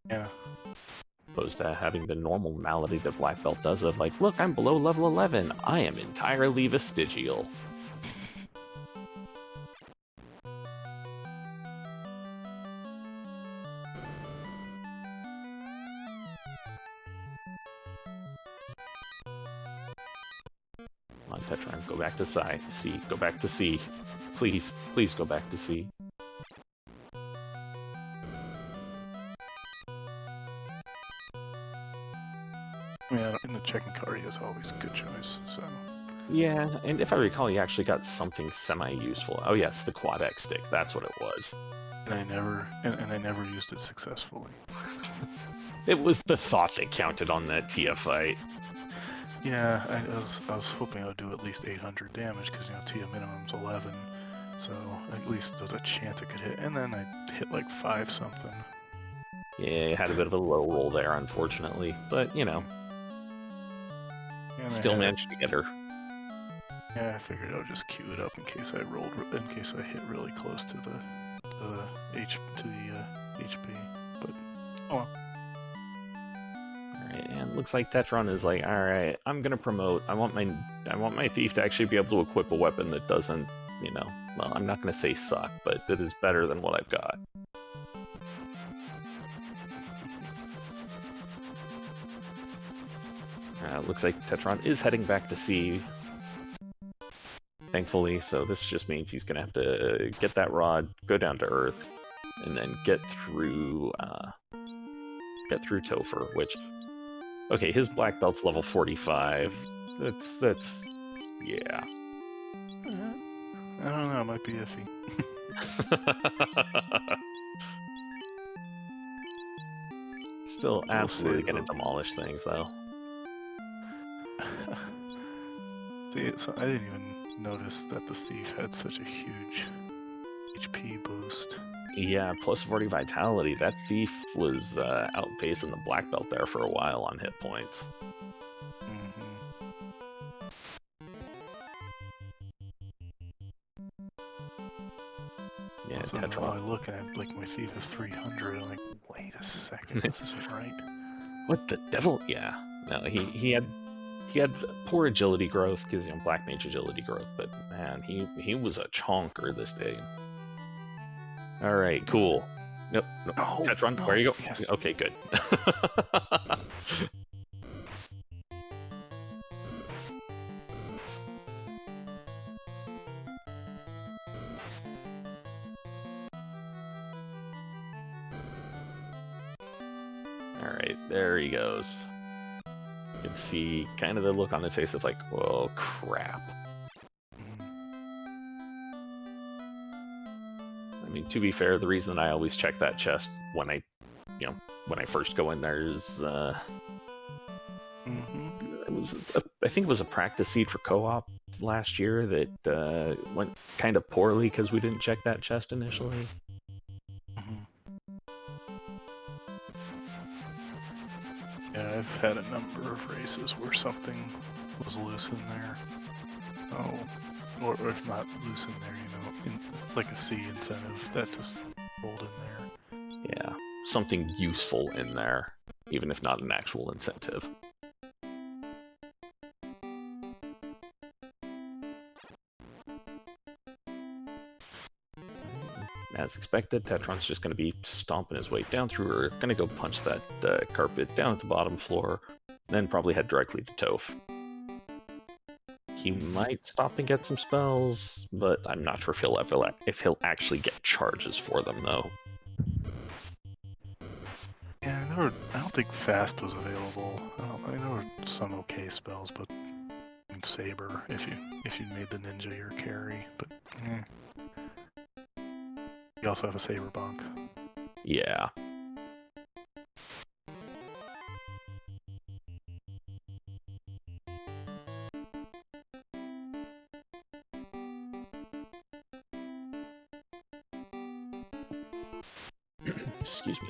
Yeah. Opposed to having the normal malady that Black Belt does of, like, look, I'm below level 11, I am entirely vestigial. Come on, Tetron, go back to sea. Go back to sea. Please, please go back to sea. Yeah, in the checking card, he is always a good choice, so... Yeah, and if I recall, you actually got something semi-useful. Oh yes, the Quad X stick, that's what it was. And I never used it successfully. It was the thought that counted on that TF fight. Yeah, I was hoping I would do at least 800 damage, because, you know, TF minimum's 11, so at least there's a chance I could hit, and then I hit like 5 something. Yeah, it had a bit of a low roll there, unfortunately, but, you know, And still managed to get her. Yeah, I figured I would just queue it up in case I hit really close to the HP, but oh well. Alright, and looks like Tetron is like, alright, I'm gonna promote. I want my thief to actually be able to equip a weapon that doesn't, you know, well, I'm not gonna say suck, but that is better than what I've got. Looks like Tetron is heading back to sea, thankfully, so this just means he's gonna have to get that rod, go down to Earth, and then get through Topher, which, okay, his black belt's level 45. That's yeah. I don't know, it might be iffy. Still absolutely gonna demolish things, though. See, so I didn't even notice that the thief had such a huge HP boost. Yeah, plus 40 vitality. That thief was outpacing the black belt there for a while on hit points. Yeah, so Tetron. while I look and I, like, my thief is 300, I'm like, wait a second, this isn't right. What the devil? Yeah, no, he had poor agility growth because, you know, Black Mage agility growth, but man, he was a chonker this day. All right, cool. Nope, nope. Oh, Tetron, no, where you go? yes. Okay, good. All right, there he goes. You can see kind of the look on his face of like, oh crap. I mean, to be fair, the reason I always check that chest when I first go in there is, it was I think it was a practice seed for co-op last year that went kind of poorly because we didn't check that chest initially. Mhm. Yeah, I've had a number of races where something was loose in there. Oh, or if not loose in there, like a C incentive that just rolled in there. Yeah, something useful in there, even if not an actual incentive. As expected, Tetron's just going to be stomping his way down through Earth, going to go punch that carpet down at the bottom floor, then probably head directly to Toph. He might stop and get some spells, but I'm not sure if he'll actually get charges for them, though. Yeah, I don't think Fast was available. I mean, there were some okay spells, but Saber if you made the ninja your carry, but you also have a Saber bonk. Yeah. Excuse me.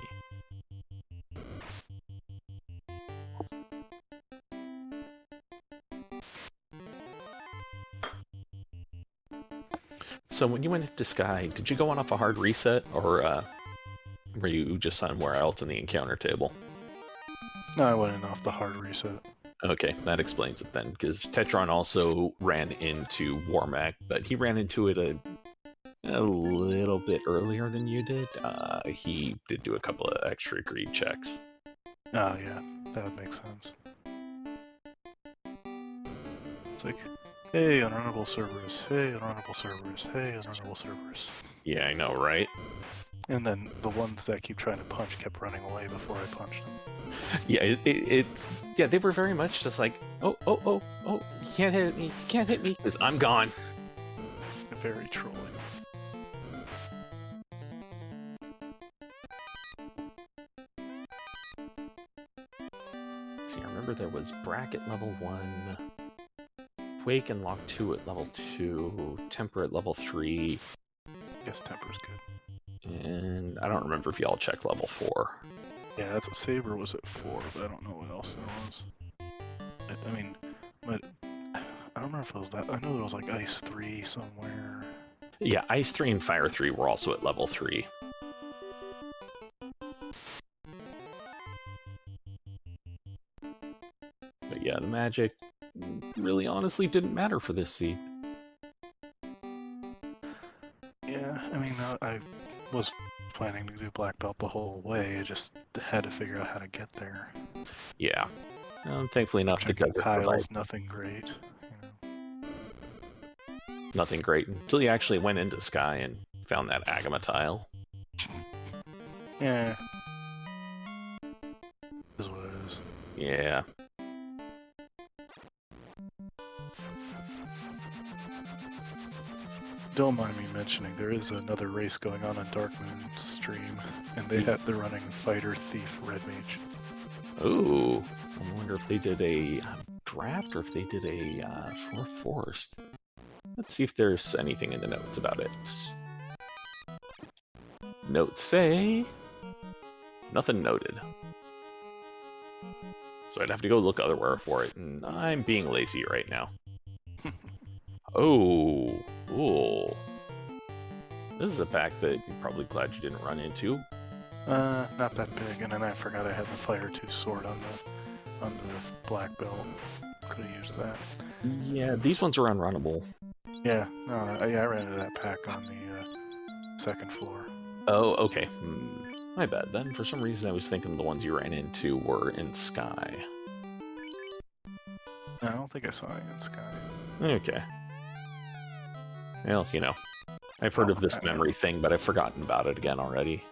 So when you went into Sky, did you go on off a hard reset, or were you just somewhere else in the encounter table? No, I went in off the hard reset. Okay, that explains it then, because Tetron also ran into Warmac, but he ran into it a little bit earlier than you did. He did do a couple of extra greed checks. Oh yeah, that would make sense. It's like, hey, unrunnable Cerberus, hey, unrunnable Cerberus, hey, unrunnable Cerberus. Yeah, I know, right? And then the ones that keep trying to punch kept running away before I punched them. Yeah, yeah, they were very much just like, oh, you can't hit me, because I'm gone. Very trolling. See, I remember there was Bracket level 1, Quake and Lock 2 at level 2, Temper at level 3. Guess Temper's good. And I don't remember if y'all checked level 4. Yeah, that's Saber was at 4, but I don't know what else there was. I mean, but I don't remember if it was that. I know there was like Ice 3 somewhere. Yeah, Ice 3 and Fire 3 were also at level 3. But yeah, the magic really honestly didn't matter for this seed. Yeah, I mean, I was planning to do Black Belt the whole way. I just had to figure out how to get there. Yeah. Thankfully enough, the Checking desert tiles, provides nothing great. nothing great until you actually went into Sky and found that Agama tile. Yeah. Is what it is. Yeah. Don't mind me mentioning, there is another race going on Darkmoon stream, and they're running Fighter, Thief, Red Mage. Ooh. I wonder if they did a draft or if they did a forced. Let's see if there's anything in the notes about it. Notes say nothing noted. So I'd have to go look otherwhere for it, and I'm being lazy right now. Oh, cool. This is a pack that you're probably glad you didn't run into. Not that big, and then I forgot I had the Fire 2 sword on the black belt. Could have used that. Yeah, these ones are unrunnable. Yeah, no, I ran into that pack on the second floor. Oh, okay. My bad then. For some reason I was thinking the ones you ran into were in Sky. No, I don't think I saw any in Sky. Okay. Well, you know, I've heard of this memory thing, but I've forgotten about it again already.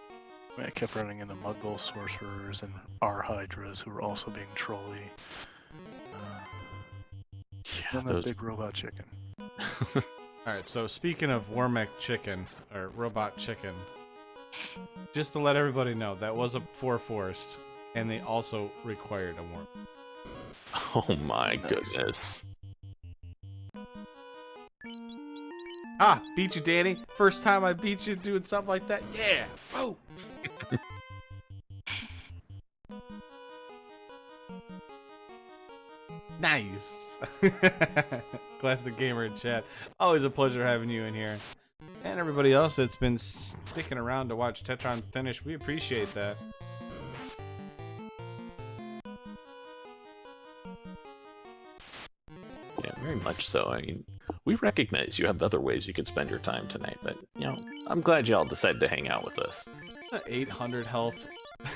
I kept running into Muggle sorcerers and R-Hydras who were also being trolly. Yeah, and those that big robot chicken. Alright, so speaking of Warmac chicken, or robot chicken, just to let everybody know, that was a 4 forced, and they also required a worm. Oh my Nice. goodness. Ah, beat you, Danny. First time I beat you doing something like that. Yeah. Oh. Nice. Classic gamer in chat. Always a pleasure having you in here. And everybody else that's been sticking around to watch Tetron finish. We appreciate that. Yeah, very much so. I mean, we recognize you have other ways you could spend your time tonight, but, you know, I'm glad y'all decided to hang out with us. 800 health.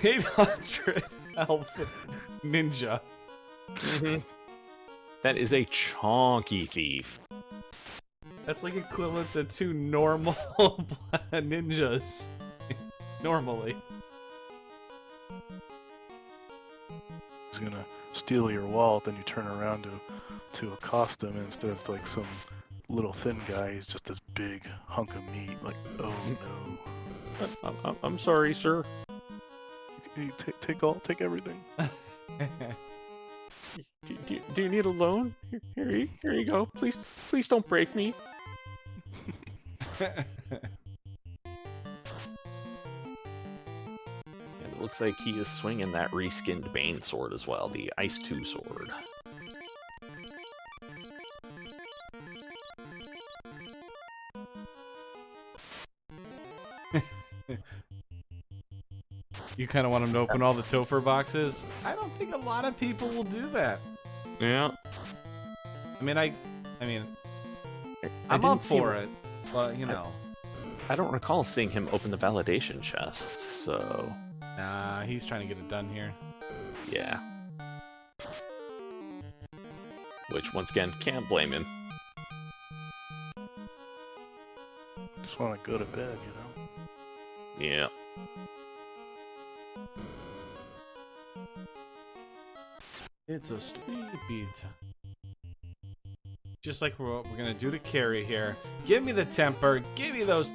800 health ninja. That is a chonky thief. That's like equivalent to 2 normal ninjas. Normally. He's gonna steal your wallet, then you turn around to accost him, and instead of like some little thin guy, he's just this big hunk of meat. Like, oh no. I'm sorry, sir. You take everything. Do you need a loan? Here you go. Please don't break me. And it looks like he is swinging that reskinned Bane sword as well, the Ice 2 sword. You kind of want him to open all the Topher boxes? I don't think a lot of people will do that. Yeah. I'm up for it, but you know. I don't recall seeing him open the validation chests, so... Nah, he's trying to get it done here. Yeah. Which, once again, can't blame him. Just want to go to bed, you know. Yeah. It's a sleepy time. Just like what we're gonna do to Carrie here. Give me the temper. Give me those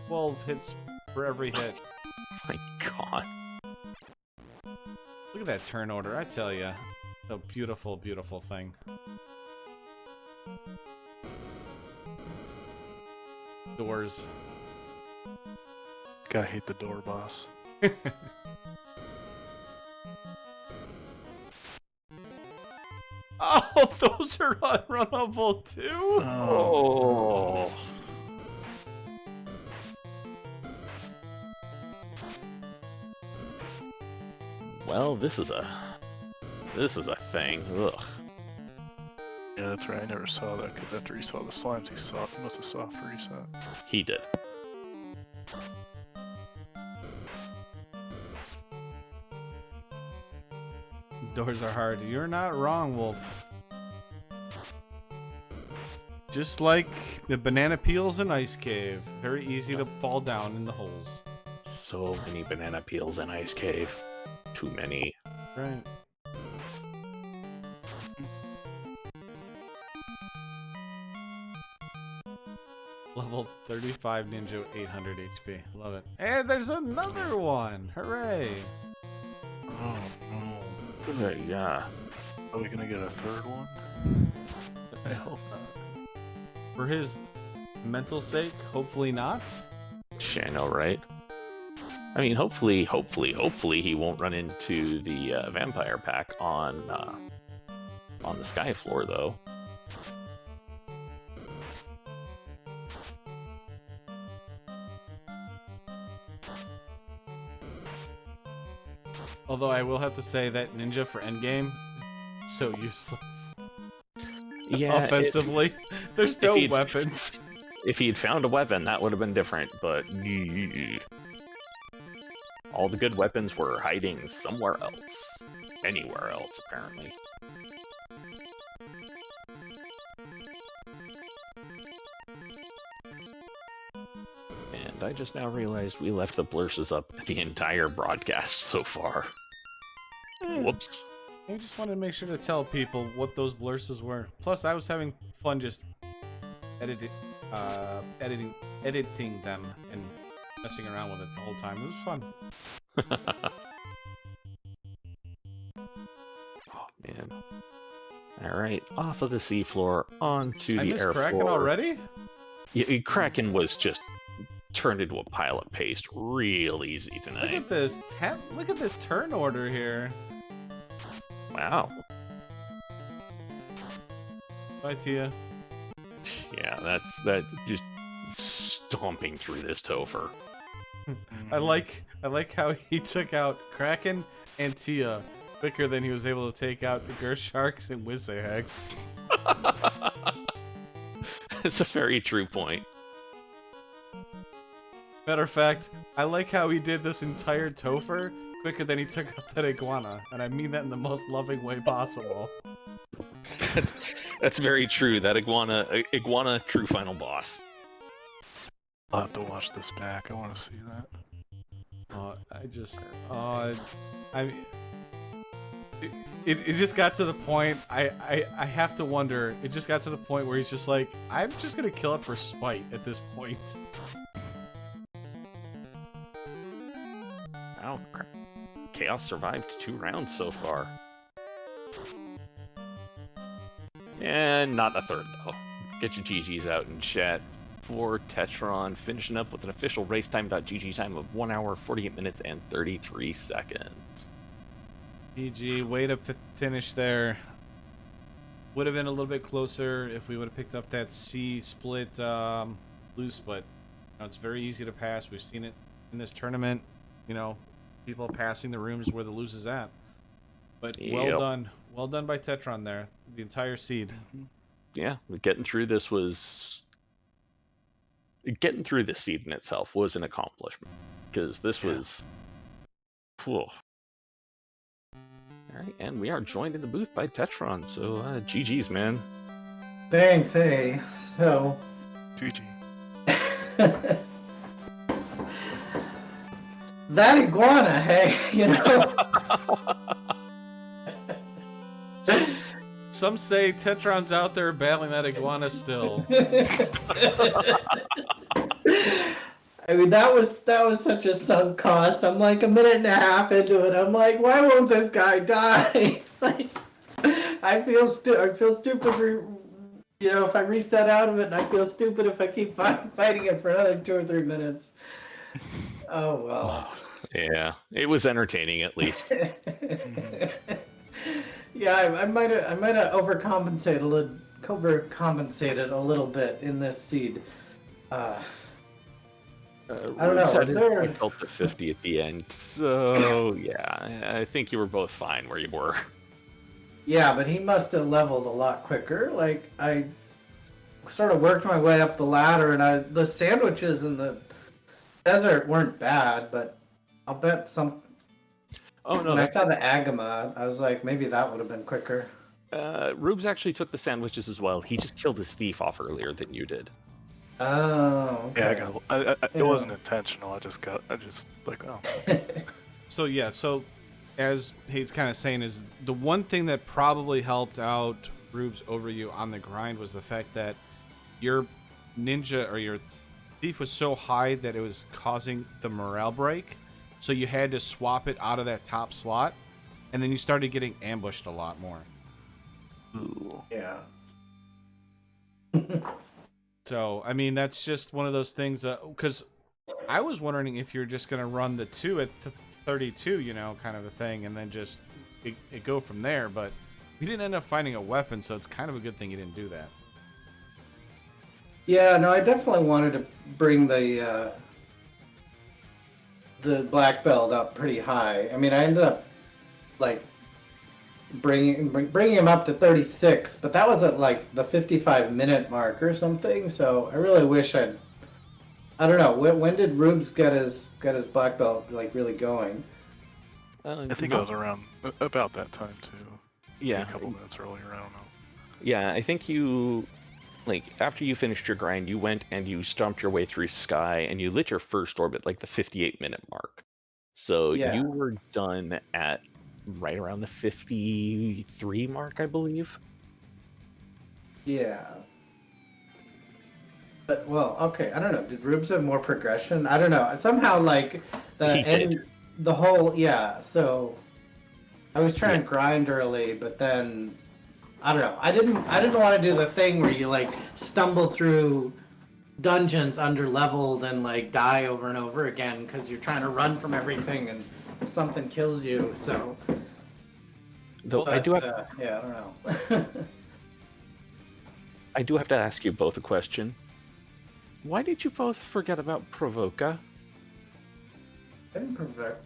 12 hits for every hit. My god. Look at that turn order, I tell ya. A beautiful, beautiful thing. Doors. Gotta hate the door boss. Oh, those are unrunnable too? Oh. Well, this is a thing. Ugh. Yeah, that's right. I never saw that because after he saw the slimes, he must have soft reset. He did. Doors are hard. You're not wrong, Wolf. Just like the banana peels in Ice Cave. Very easy to fall down in the holes. So many banana peels in Ice Cave. Too many. Right. Level 35 ninja, 800 HP. Love it. And there's another one! Hooray! Oh no. Yeah. Are we gonna get a third one? I hope not. For his mental sake, hopefully not. I know, right? I mean, hopefully he won't run into the vampire pack on the sky floor, though. Although I will have to say that ninja for endgame, so useless. Yeah, offensively. There's no weapons. If he'd found a weapon, that would have been different, but all the good weapons were hiding somewhere else. Anywhere else, apparently. And I just now realized we left the blurses up the entire broadcast so far. Whoops. I just wanted to make sure to tell people what those blurses were. Plus, I was having fun just editing them and messing around with it the whole time. It was fun. Oh man. All right, off of the seafloor onto I the missed air Kraken floor. already? Yeah, Kraken was just turned into a pile of paste real easy Look tonight. at this. Look at this turn order here. Wow. Bye, Tia. Yeah, that just stomping through this Topher. I like how he took out Kraken and Tia quicker than he was able to take out the Gersharks and Wizzahags. It's a very true point. Matter of fact, I like how he did this entire Topher quicker than he took out that iguana, and I mean that in the most loving way possible. That's very true. That iguana true final boss. I'll have to watch this back. I want to see that. It just got to the point. I have to wonder. It just got to the point where he's just like, I'm just gonna kill it for spite at this point. Wow, Chaos survived 2 rounds so far. And not a third, though. Get your GGs out in chat for Tetron, finishing up with an official racetime.gg time of 1 hour, 48 minutes, and 33 seconds. GG, way to finish there. Would have been a little bit closer if we would have picked up that C split loose, but you know, it's very easy to pass. We've seen it in this tournament. You know, people passing the rooms where the loose is at. But well done by Tetron there. The entire seed. Yeah, getting through this seed in itself was an accomplishment, because this was. Whew. All right, and we are joined in the booth by Tetron. So GG's, man. Thanks. Hey, so. GG. That iguana, hey, you know. Some say Tetron's out there battling that iguana still. I mean, that was such a sunk cost. I'm like a minute and a half into it. I'm like, why won't this guy die? Like, I feel stupid. You know, if I reset out of it, and I feel stupid if I keep fighting it for another 2 or 3 minutes. Oh well. Yeah, it was entertaining at least. Yeah, I might have overcompensated a little bit in this seed. I don't know. I felt the 50 at the end, so yeah, I think you were both fine where you were. Yeah, but he must have leveled a lot quicker. Like, I sort of worked my way up the ladder, and the sandwiches in the desert weren't bad, but I'll bet some. Oh no! When I saw the Agama, I was like, maybe that would have been quicker. Rubes actually took the sandwiches as well. He just killed his thief off earlier than you did. Oh. Okay. Yeah, it wasn't intentional. I just like, oh. So as Hate's kind of saying, is the one thing that probably helped out Rubes over you on the grind was the fact that your ninja or your thief was so high that it was causing the morale break. So you had to swap it out of that top slot, and then you started getting ambushed a lot more. Ooh. Yeah. So, I mean, that's just one of those things, because I was wondering if you're just going to run the 2 at 32, you know, kind of a thing, and then just it go from there, but we didn't end up finding a weapon, so it's kind of a good thing you didn't do that. Yeah, no, I definitely wanted to bring the black belt up pretty high. I mean, I ended up like bringing him up to 36, but that was at like the 55-minute mark or something. So I really wish I don't know. When did Rubes get his black belt like really going? I think it was around about that time too. Yeah, a couple minutes earlier. I don't know. Yeah, I think you, like, after you finished your grind, you went and you stomped your way through Sky, and you lit your first orbit like the 58-minute mark. So Yeah. you were done at right around the 53 mark, I believe. Yeah. But, well, okay, I don't know. Did Rubes have more progression? I don't know. Somehow, like, the whole, yeah, so I was trying to grind early, but then I don't know. I didn't want to do the thing where you like stumble through dungeons under leveled and like die over and over again because you're trying to run from everything and something kills you. So, Though but, I do have, yeah, I don't know. I do have to ask you both a question. Why did you both forget about Provoca? I didn't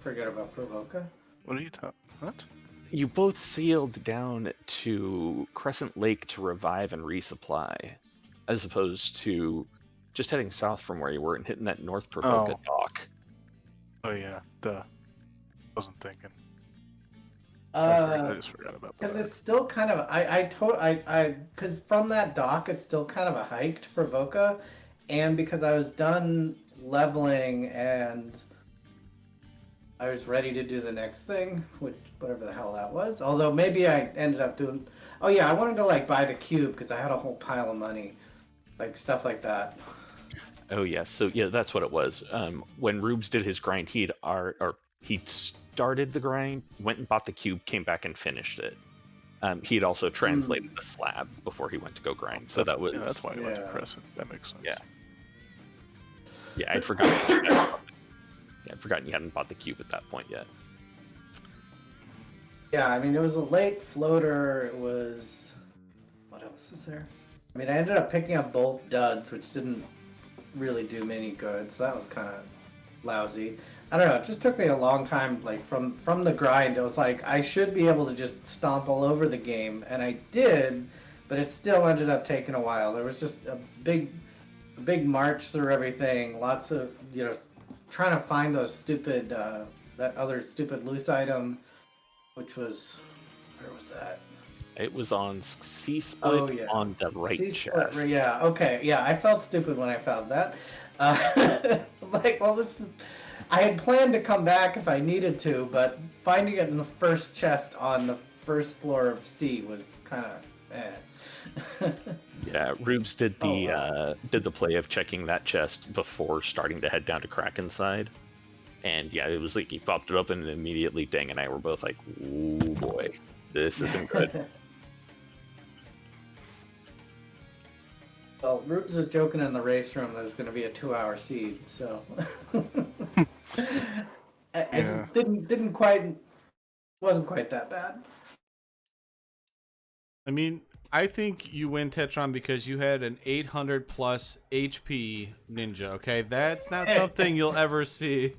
forget about Provoca. What are you talking? What? You both sailed down to Crescent Lake to revive and resupply, as opposed to just heading south from where you were and hitting that North Provoca dock. Oh yeah, duh. Wasn't thinking. I just forgot about that. Because it's still kind of because from that dock it's still kind of a hike to Provoca, and because I was done leveling and I was ready to do the next thing, which whatever the hell that was. Although maybe I ended up doing. Oh yeah, I wanted to like buy the cube because I had a whole pile of money, like stuff like that. Oh yeah, so yeah, that's what it was. When Rubes did his grind, he'd started the grind, went and bought the cube, came back and finished it. He'd also translated the slab before he went to go grind, so that's why he went to Crescent. That makes sense. Yeah, I'd forgotten. I'd forgotten you hadn't bought the cube at that point yet. Yeah, I mean it was a lake floater. It was what else is there? I mean I ended up picking up both duds, which didn't really do me any good, so that was kind of lousy. I don't know, it just took me a long time, like from the grind. It was like I should be able to just stomp all over the game, and I did, but it still ended up taking a while. There was just a big march through everything, lots of, trying to find those stupid, that other stupid loose item, which was, where was that? It was on C-Split on the right chest. Yeah, okay, yeah, I felt stupid when I found that. Like, well, I had planned to come back if I needed to, but finding it in the first chest on the first floor of C was kind of Yeah, Rubes did the play of checking that chest before starting to head down to Krakenside. And yeah, it was like he popped it open and immediately Dang and I were both like, ooh boy, this isn't good. Well, Rubes was joking in the race room that it was going to be a 2-hour seed, so it wasn't quite that bad. I mean, I think you win Tetron because you had an 800 plus HP ninja. Okay, that's not something you'll ever see.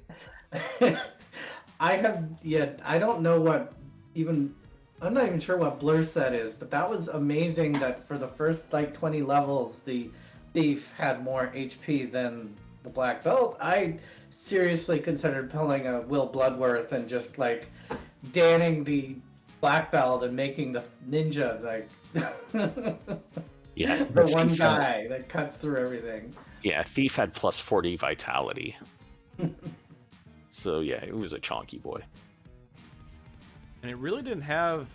I don't know what I'm not even sure what Blur set is, but that was amazing that for the first like 20 levels, the thief had more HP than the black belt. I seriously considered pulling a Will Bloodworth and just like danning the black belt and making the ninja like the one guy that cuts through everything. Yeah, thief had plus 40 vitality. So yeah, it was a chonky boy. And it really didn't have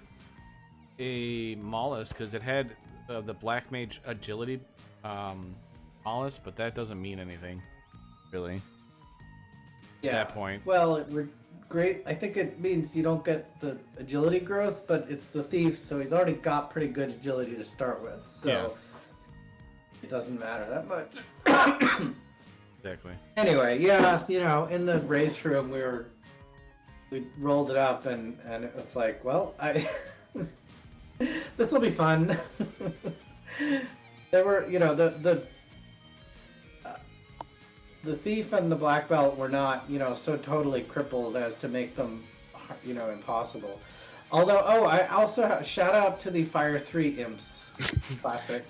a mollusk because it had the black mage agility mollusk, but that doesn't mean anything, really. Yeah. At that point. Well, great. I think it means you don't get the agility growth, but it's the thief, so he's already got pretty good agility to start with. So it doesn't matter that much. Exactly. Anyway, yeah, in the race room we rolled it up and it's like, well, this will be fun. There were, the thief and the black belt were not, so totally crippled as to make them, impossible. Although, I also shout out to the Fire 3 imps. Classic.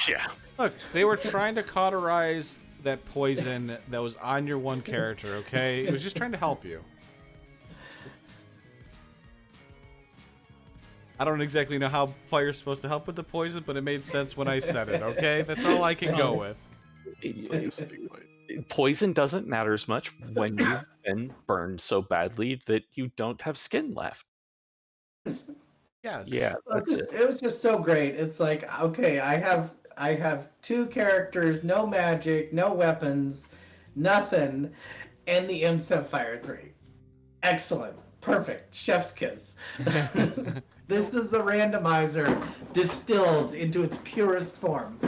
Yeah. Look, they were trying to cauterize that poison that was on your one character, okay? It was just trying to help you. I don't exactly know how fire's supposed to help with the poison, but it made sense when I said it, okay? That's all I can go with. Poison doesn't matter as much when you've been burned so badly that you don't have skin left. Yes. Yeah. It was just so great. It's like, okay, I have 2 characters, no magic, no weapons, nothing, and the imps have Fire 3. Excellent. Perfect. Chef's kiss. This is the randomizer distilled into its purest form.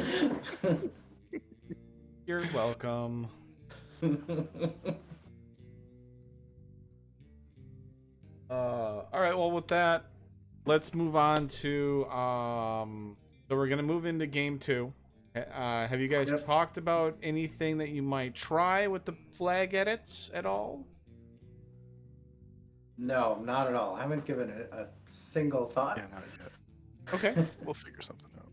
You're welcome. All right. Well, with that, let's move on to. So we're gonna move into game 2. Have you guys talked about anything that you might try with the flag edits at all? No, not at all. I haven't given it a single thought. Yeah, not yet. Okay. We'll figure something out.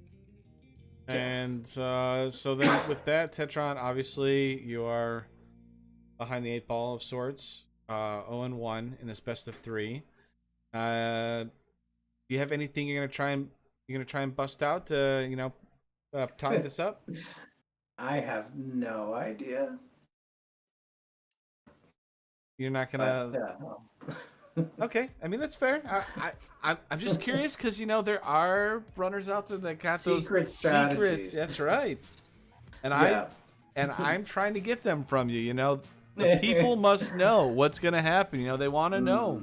And so then with that, Tetron, obviously you are behind the 8 ball of sorts, 0-1 in this best of 3. Do you have anything you're gonna try and bust out to tie this up? I have no idea. You're not gonna. Okay, I mean that's fair. I'm just curious because there are runners out there that got Secret those strategies. That's right. And Yeah. I'm trying to get them from you. The people must know what's gonna happen. They want to know.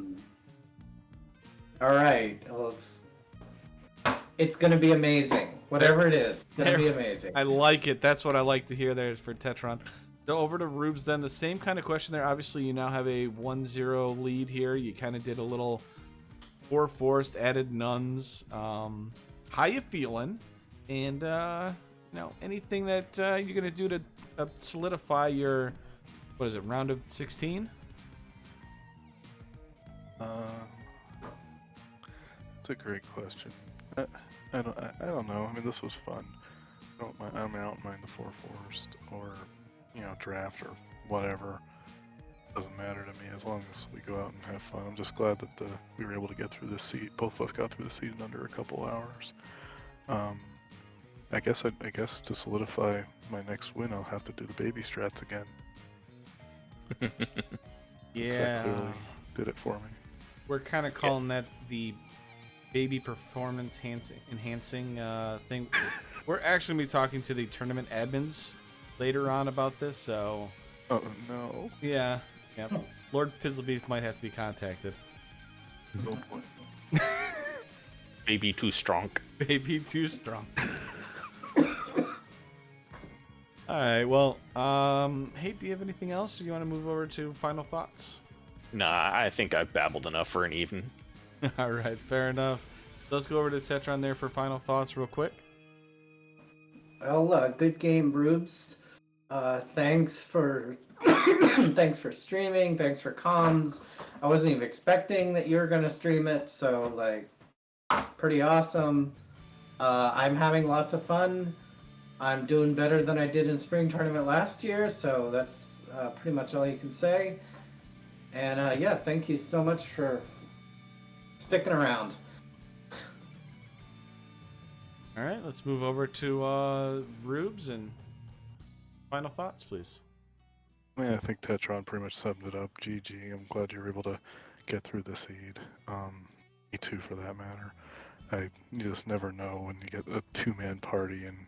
All right. Well, it's gonna be amazing. Whatever it is, it's gonna be amazing. I like it. That's what I like to hear there for Tetron. So over to Rubes then. The same kind of question there. Obviously, you now have a 1-0 lead here. You kind of did a little 4 forced, added nuns. How you feeling? And anything that you're gonna do to solidify your round of 16? It's a great question. I don't know. I mean, this was fun. I don't mind the 4 forced or draft or whatever. Doesn't matter to me as long as we go out and have fun. I'm just glad that we were able to get through this seat. Both of us got through the seat in under a couple hours. I guess to solidify my next win, I'll have to do the baby strats again. Yeah, that clearly did it for me. We're kind of calling that the baby performance enhancing thing. We're actually gonna be talking to the tournament admins later on about this, so. Oh no. Yeah. Lord Fizzlebeef might have to be contacted. No point. Baby too strong. Baby too strong. Alright, well, hey, do you have anything else, or do you want to move over to final thoughts? Nah, I think I've babbled enough for an evening. Alright, fair enough. Let's go over to Tetron there for final thoughts real quick. Well, good game, Rubes. Thanks for thanks for streaming. Thanks for comms. I wasn't even expecting that you were gonna stream it, so pretty awesome. I'm having lots of fun. I'm doing better than I did in spring tournament last year, so that's pretty much all you can say. And thank you so much for sticking around. All right, let's move over to Rubes and final thoughts, please. Yeah, I think Tetron pretty much summed it up. GG. I'm glad you were able to get through the seed. Me too, for that matter. You just never know when you get a 2-man party and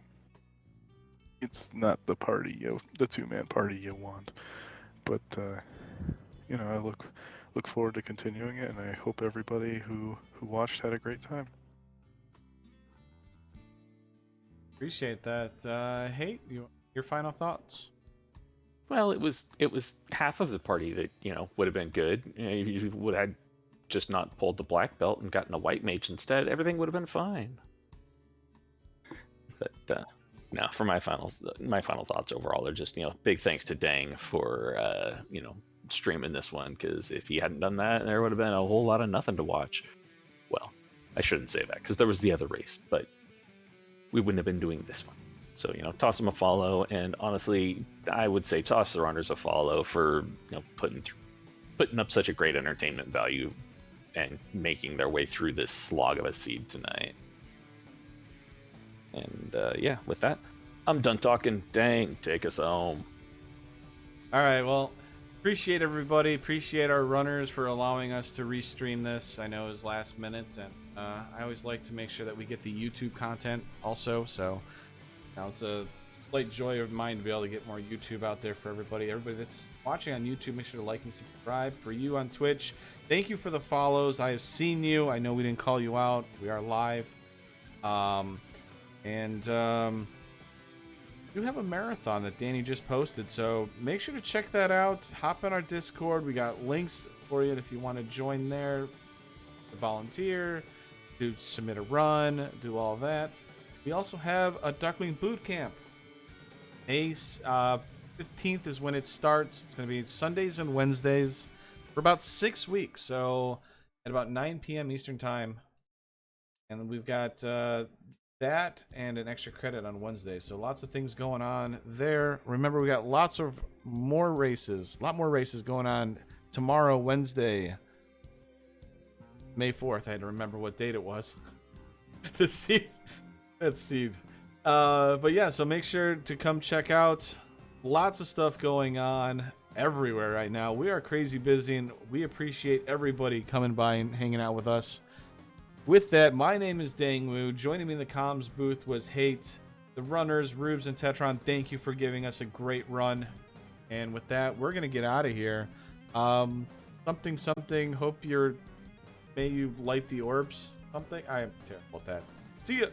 it's not the 2-man party you want. But I look forward to continuing it, and I hope everybody who watched had a great time. Appreciate that. Hey, your final thoughts? Well, it was half of the party that would have been good. If you would have just not pulled the black belt and gotten a white mage instead, everything would have been fine. But no, for my final thoughts overall are just big thanks to Dang for streaming this one, because if he hadn't done that, there would have been a whole lot of nothing to watch. Well, I shouldn't say that, because there was the other race, but we wouldn't have been doing this one. So, toss them a follow, and honestly, I would say toss the runners a follow for, putting up such a great entertainment value and making their way through this slog of a seed tonight. And, with that, I'm done talking. Dang, take us home. All right, well, appreciate everybody. Appreciate our runners for allowing us to restream this. I know it was last minute, and I always like to make sure that we get the YouTube content also, so it's a slight joy of mine to be able to get more YouTube out there for everybody. Everybody that's watching on YouTube, make sure to like and subscribe. For you on Twitch, thank you for the follows. I have seen you. I know we didn't call you out. We are live. We have a marathon that Danny just posted, so make sure to check that out. Hop on our Discord. We got links for you if you want to join there, to volunteer, to submit a run, do all that. We also have a Duckling Boot Camp. 15th is when it starts. It's going to be Sundays and Wednesdays for about 6 weeks. So at about 9 p.m. Eastern Time. And then we've got that and an extra credit on Wednesday. So lots of things going on there. Remember, we got lots of more races. A lot more races going on tomorrow, Wednesday, May 4th. I had to remember what date it was. The seed. That seed. But yeah, so make sure to come check out. Lots of stuff going on everywhere right now. We are crazy busy, and we appreciate everybody coming by and hanging out with us. With that, my name is Dangwoo. Joining me in the comms booth was Hate. The runners, Rubes and Tetron, thank you for giving us a great run. And with that, we're going to get out of here. Something. Hope may you light the orbs. Something. I am terrible at that. See ya.